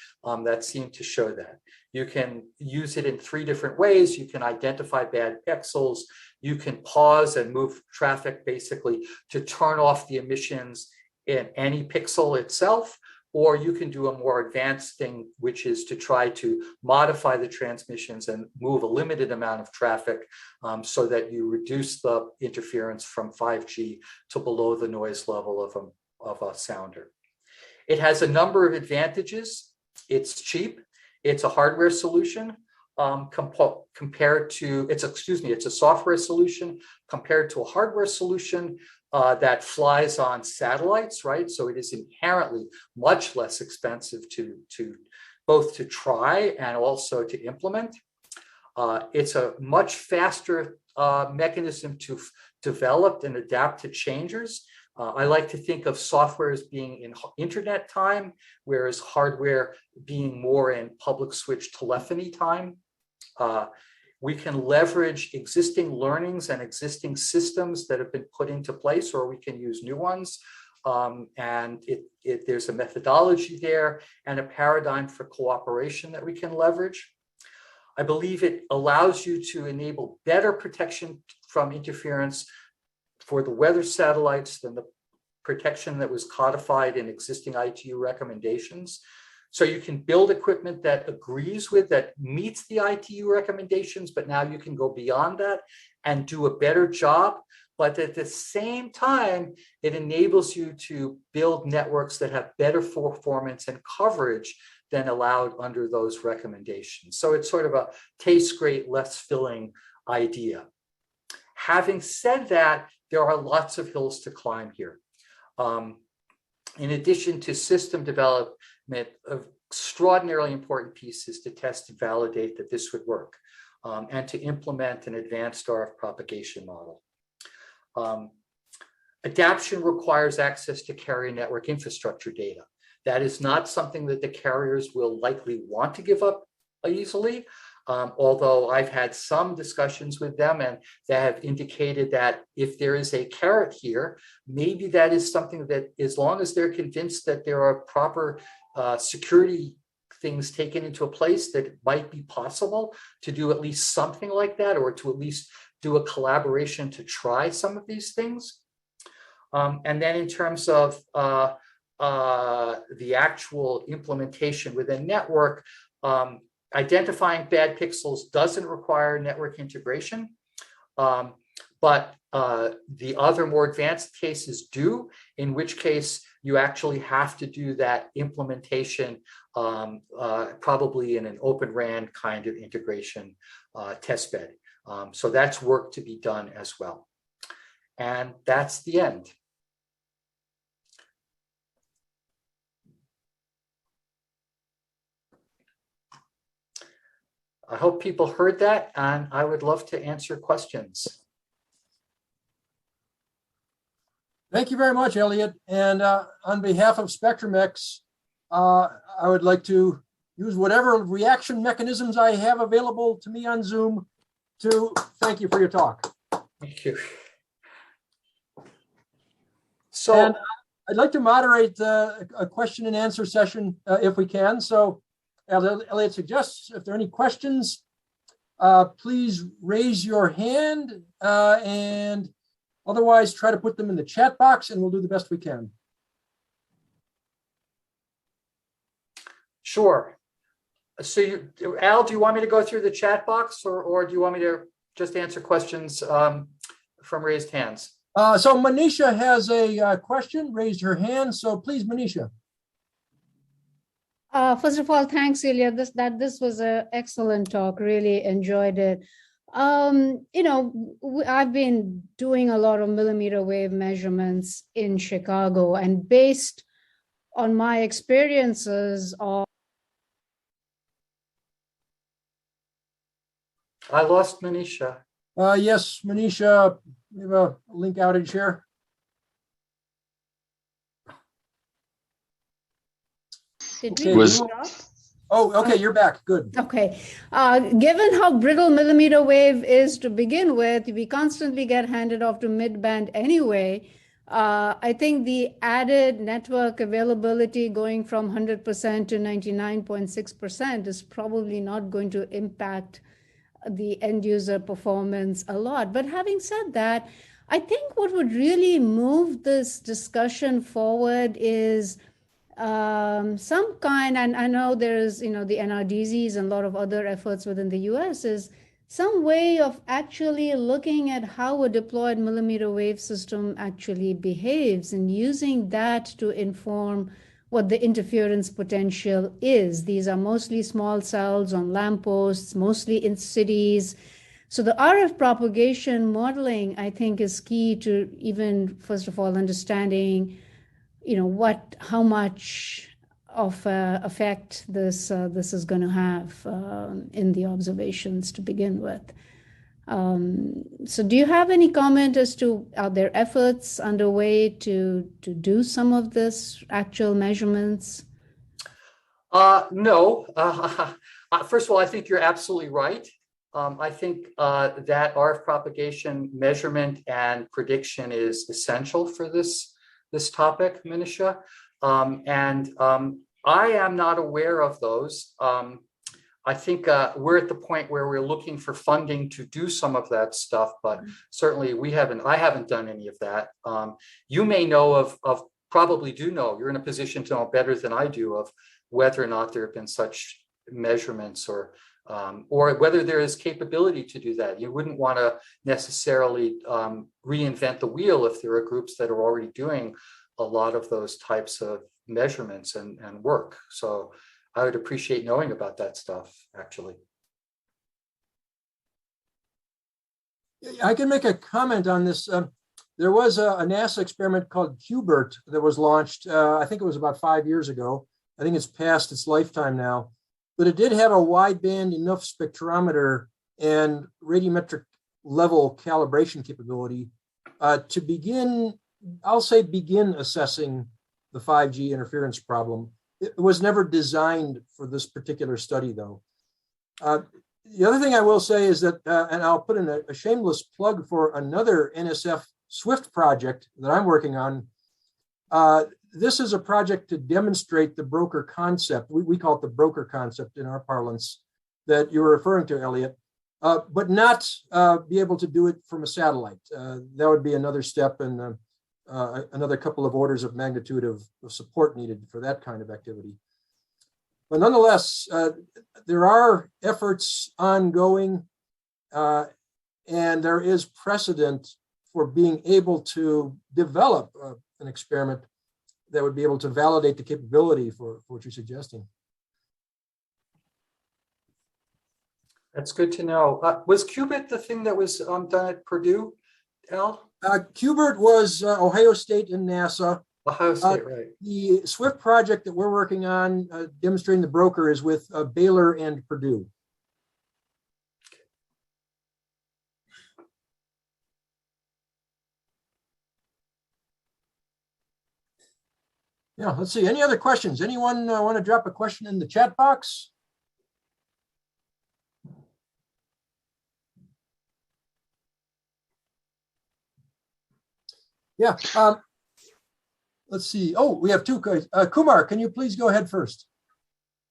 that seem to show that. You can use it in 3 different ways. You can identify bad pixels. You can pause and move traffic basically to turn off the emissions in any pixel itself, or you can do a more advanced thing, which is to try to modify the transmissions and move a limited amount of traffic so that you reduce the interference from 5G to below the noise level of a sounder. It has a number of advantages. It's cheap. It's a hardware solution compared to, it's a software solution compared to a hardware solution that flies on satellites, right? So it is inherently much less expensive to both to try and also to implement. It's a much faster mechanism developed and adapt to changes. I like to think of software as being in internet time, whereas hardware being more in public switch telephony time. We can leverage existing learnings and existing systems that have been put into place, or we can use new ones. And there's a methodology there and a paradigm for cooperation that we can leverage. I believe it allows you to enable better protection from interference for the weather satellites than the protection that was codified in existing ITU recommendations. So you can build equipment that agrees with, that meets the ITU recommendations, but now you can go beyond that and do a better job. But at the same time, it enables you to build networks that have better performance and coverage than allowed under those recommendations. So it's sort of a tastes great, less filling idea. Having said that, there are lots of hills to climb here. In addition to system development, an extraordinarily important piece is to test and validate that this would work, and to implement an advanced RF propagation model. Adaption requires access to carrier network infrastructure data. That is not something that the carriers will likely want to give up easily, although I've had some discussions with them and they have indicated that if there is a carrot here, maybe that is something that, as long as they're convinced that there are proper security things taken into a place, that it might be possible to do at least something like that, or to at least do a collaboration to try some of these things. And then in terms of the actual implementation within network, identifying bad pixels doesn't require network integration, but the other more advanced cases do, in which case you actually have to do that implementation probably in an Open RAN kind of integration testbed. So that's work to be done as well. And that's the end. I hope people heard that, and I would love to answer questions. Thank you very much, Elliot. And on behalf of SpectrumX, I would like to use whatever reaction mechanisms I have available to me on Zoom to thank you for your talk. Thank you. So and I'd like to moderate a question and answer session if we can. So Elliot suggests if there are any questions, please raise your hand, and otherwise try to put them in the chat box and we'll do the best we can. Sure. So Al, do you want me to go through the chat box, or do you want me to just answer questions from raised hands? So Manisha has a question, raised her hand. So please, Manisha. First of all, thanks, Elliot. This was an excellent talk. Really enjoyed it. You know, I've been doing a lot of millimeter wave measurements in Chicago, and based on my experiences of. I lost Manisha. Yes, Manisha, we have a link outage here. Did Okay. we stop? Oh, okay, you're back. Good. Okay. Given how brittle millimeter wave is to begin with, we constantly get handed off to mid-band anyway. I think the added network availability going from 100% to 99.6% is probably not going to impact the end user performance a lot. But having said that, I think what would really move this discussion forward is some kind, and I know there's, the NRDZs and a lot of other efforts within the US, is some way of actually looking at how a deployed millimeter wave system actually behaves and using that to inform what the interference potential is. These are mostly small cells on lampposts, mostly in cities. So the RF propagation modeling, I think, is key to even, first of all, understanding how much of effect this is going to have in the observations to begin with. So do you have any comment as to, are there efforts underway to do some of this actual measurements? No. First of all, I think you're absolutely right. I think that RF propagation measurement and prediction is essential for this topic, Manisha. I am not aware of those. I think we're at the point where we're looking for funding to do some of that stuff, but certainly I haven't done any of that. You may know of probably do know, you're in a position to know better than I do of whether or not there have been such measurements or whether there is capability to do that. You wouldn't want to necessarily reinvent the wheel if there are groups that are already doing a lot of those types of measurements and work. So I would appreciate knowing about that stuff, actually. I can make a comment on this. There was a NASA experiment called QBERT that was launched, I think it was about 5 years ago. I think it's past its lifetime now, but it did have a wideband enough spectrometer and radiometric level calibration capability to begin assessing the 5G interference problem. It was never designed for this particular study, though. The other thing I will say is that, and I'll put in a shameless plug for another NSF SWIFT project that I'm working on. This is a project to demonstrate the broker concept. We call it the broker concept in our parlance that you were referring to, Elliot, but not be able to do it from a satellite. That would be another step and another couple of orders of magnitude of support needed for that kind of activity. But nonetheless, there are efforts ongoing, and there is precedent for being able to develop an experiment that would be able to validate the capability for what you're suggesting. That's good to know. Was QBERT the thing that was done at Purdue, Al? QBERT was Ohio State and NASA. Ohio State, right. The SWIFT project that we're working on, demonstrating the broker, is with Baylor and Purdue. Yeah, let's see. Any other questions? Anyone want to drop a question in the chat box? Yeah. Let's see. Oh, we have two. Kumar, can you please go ahead first?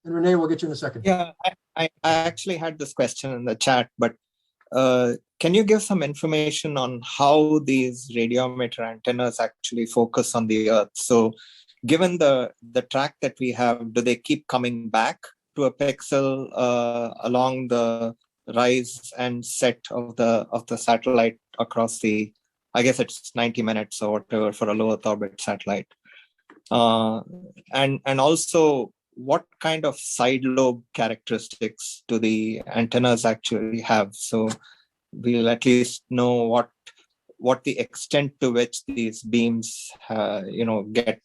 And Renee, we'll get you in a second. Yeah, I actually had this question in the chat, but can you give some information on how these radiometer antennas actually focus on the Earth? So given the track that we have, do they keep coming back to a pixel along the rise and set of the satellite across the, I guess it's 90 minutes or whatever for a low Earth orbit satellite? And also, what kind of side lobe characteristics do the antennas actually have? So we'll at least know what the extent to which these beams, get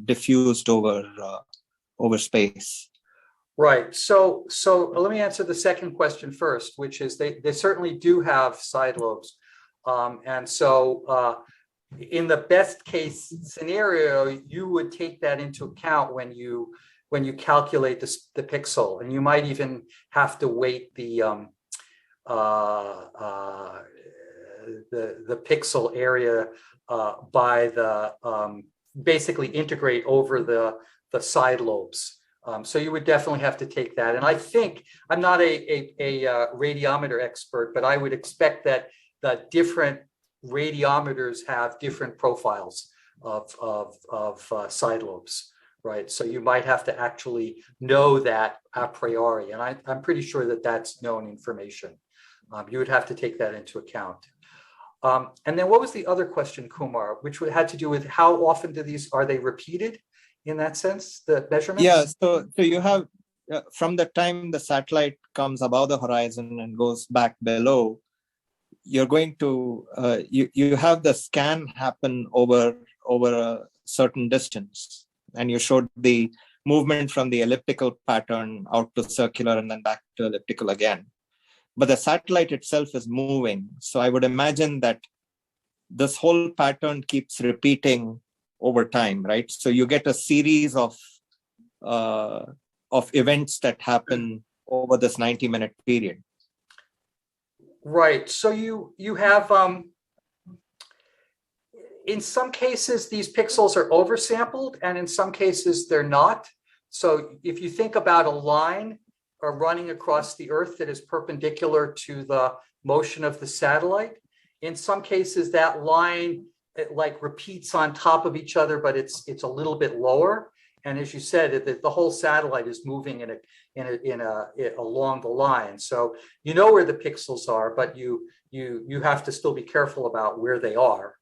diffused over space. Right. So let me answer the second question first, which is they certainly do have side lobes. And so in the best case scenario, you would take that into account when you calculate the pixel, and you might even have to weight the pixel area by the basically integrate over the side lobes. So you would definitely have to take that. And I think, I'm not a radiometer expert, but I would expect that the different radiometers have different profiles of side lobes, right? So you might have to actually know that a priori. And I'm pretty sure that that's known information. You would have to take that into account. And then what was the other question, Kumar, which had to do with how often are they repeated in that sense, the measurements? Yeah, so you have, from the time the satellite comes above the horizon and goes back below, you're going to, you have the scan happen over a certain distance. And you showed the movement from the elliptical pattern out to circular and then back to elliptical again. but the satellite itself is moving. So I would imagine that this whole pattern keeps repeating over time, right? So you get a series of events that happen over this 90-minute period. Right. So you have in some cases these pixels are oversampled, and in some cases they're not. So if you think about a line running across the Earth that is perpendicular to the motion of the satellite, in some cases that line like repeats on top of each other, but it's a little bit lower. And as you said, the whole satellite is moving along the line. So you know where the pixels are, but you have to still be careful about where they are.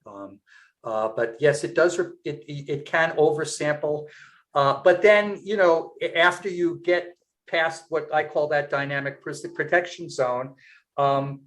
But yes, it does. It can oversample. But then, you know, after you get past what I call that dynamic protection zone, the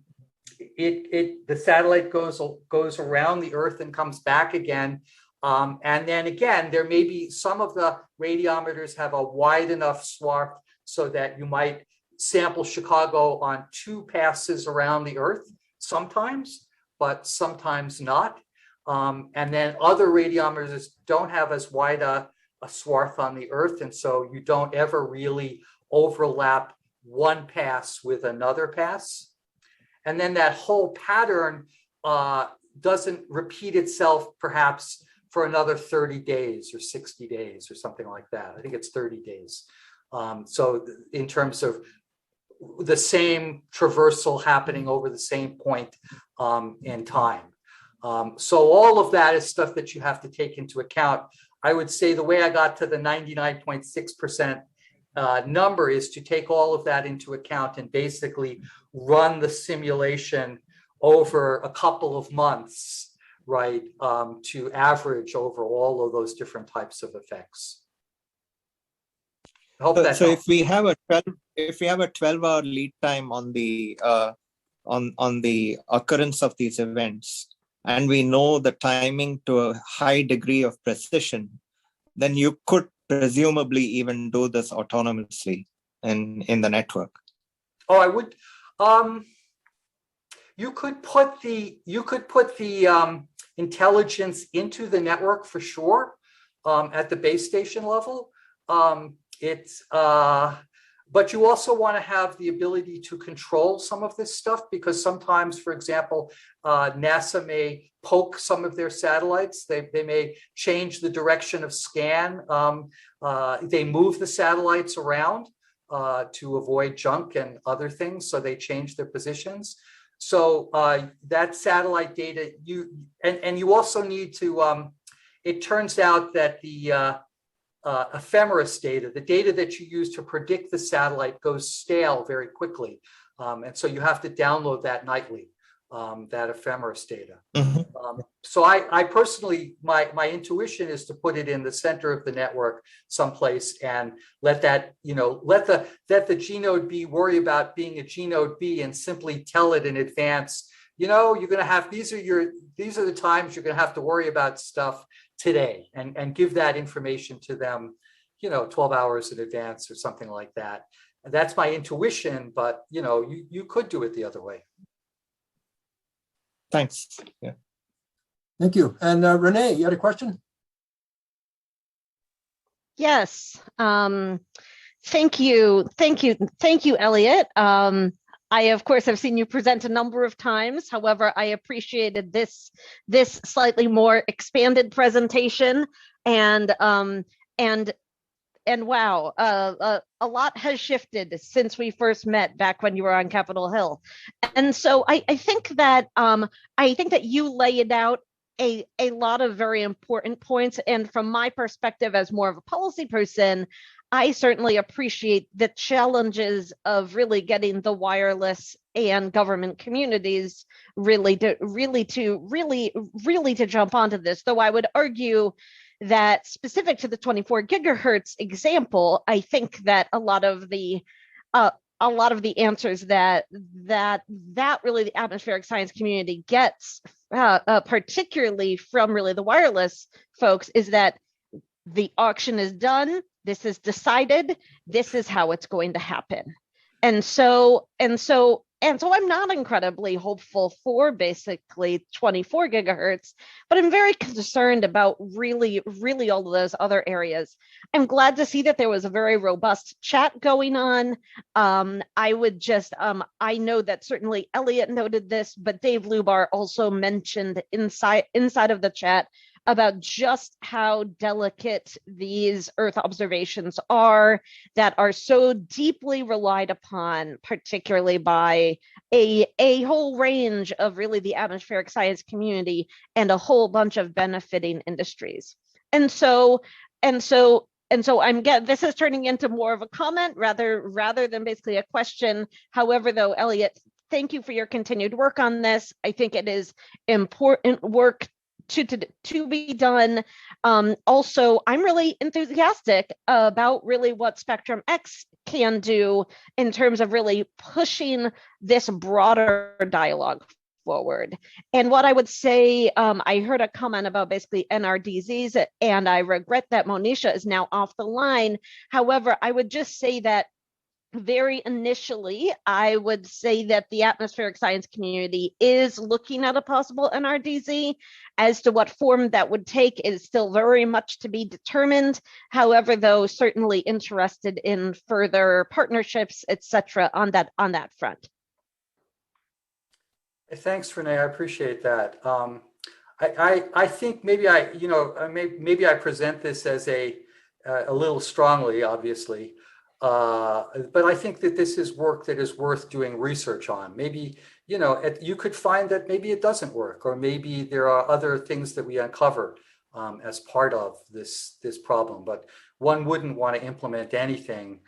satellite goes around the Earth and comes back again. And then again, there may be some of the radiometers have a wide enough swath so that you might sample Chicago on 2 passes around the Earth sometimes, but sometimes not. And then other radiometers don't have as wide a swath on the Earth, and so you don't ever really overlap one pass with another pass. And then that whole pattern doesn't repeat itself perhaps for another 30 days or 60 days or something like that. I think it's 30 days. So in terms of the same traversal happening over the same point in time. So all of that is stuff that you have to take into account. I would say the way I got to the 99.6% number is to take all of that into account and basically run the simulation over a couple of months, right, to average over all of those different types of effects. I hope that so helps. if we have a 12-hour lead time on the occurrence of these events, and we know the timing to a high degree of precision, then you could presumably even do this autonomously in the network. Oh, I would. You could put the intelligence into the network for sure at the base station level. But you also want to have the ability to control some of this stuff, because sometimes, for example, NASA may poke some of their satellites. They may change the direction of scan. They move the satellites around to avoid junk and other things. So they change their positions. So that satellite data, you also need to, it turns out that the ephemeris data, the data that you use to predict the satellite, goes stale very quickly. And so you have to download that nightly, that ephemeris data. Mm-hmm. So I personally, my intuition is to put it in the center of the network someplace and let that, let the G node B worry about being a G node B and simply tell it in advance, you're going to have, these are the times you're going to have to worry about stuff today, and give that information to them, 12 hours in advance or something like that. And that's my intuition, but you could do it the other way. Thanks. Yeah. Thank you. And Renee, you had a question? Yes. Thank you, Elliot. I, of course, have seen you present a number of times. However, I appreciated this slightly more expanded presentation, and wow, a lot has shifted since we first met back when you were on Capitol Hill. And so I think that you laid out a lot of very important points. And from my perspective as more of a policy person, I certainly appreciate the challenges of really getting the wireless and government communities really to jump onto this. Though I would argue that specific to the 24 gigahertz example, I think that a lot of the answers that really the atmospheric science community gets, particularly from really the wireless folks, is that the auction is done. This is decided. This is how it's going to happen. so I'm not incredibly hopeful for basically 24 gigahertz, but I'm very concerned about really all of those other areas. I'm glad to see that there was a very robust chat going on. I know that certainly Elliot noted this, but Dave Lubar also mentioned inside of the chat about just how delicate these Earth observations are that are so deeply relied upon, particularly by a whole range of really the atmospheric science community and a whole bunch of benefiting industries. And so this is turning into more of a comment rather than basically a question. However, though, Elliot, thank you for your continued work on this. I think it is important work to be done. Also, I'm really enthusiastic about really what Spectrum X can do in terms of really pushing this broader dialogue forward. And what I would say, I heard a comment about basically NRDZs, and I regret that Monisha is now off the line. However, I would just say that very initially, I would say that the atmospheric science community is looking at a possible NRDZ. As to what form that would take is still very much to be determined. However, though, certainly interested in further partnerships, etc., on that front. Thanks, Renee. I appreciate that. I think maybe maybe I present this as a little strongly, obviously. But I think that this is work that is worth doing research on. Maybe, you could find that maybe it doesn't work, or maybe there are other things that we uncover as part of this problem. But one wouldn't want to implement anything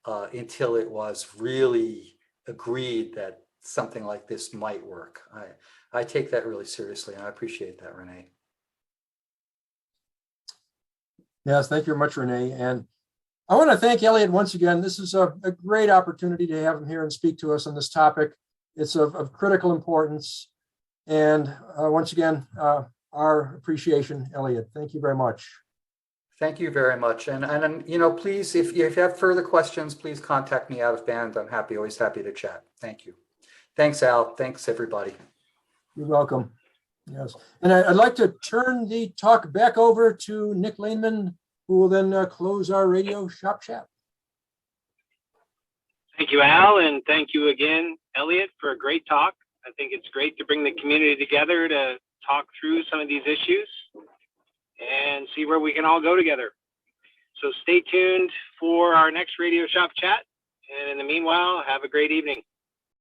until it was really agreed that something like this might work. I take that really seriously, and I appreciate that, Renee. Yes, thank you very much, Renee. And I want to thank Elliot once again. This is a great opportunity to have him here and speak to us on this topic. It's of critical importance. And once again, our appreciation, Elliot. Thank you very much. Thank you very much. And please, if you have further questions, please contact me out of band. I'm always happy to chat. Thank you. Thanks, Al. Thanks, everybody. You're welcome. Yes. And I'd like to turn the talk back over to Nick Laneman, who will then close our radio shop chat. Thank you, Al, and thank you again, Elliot, for a great talk. I think it's great to bring the community together to talk through some of these issues and see where we can all go together. So stay tuned for our next radio shop chat. And in the meanwhile, have a great evening.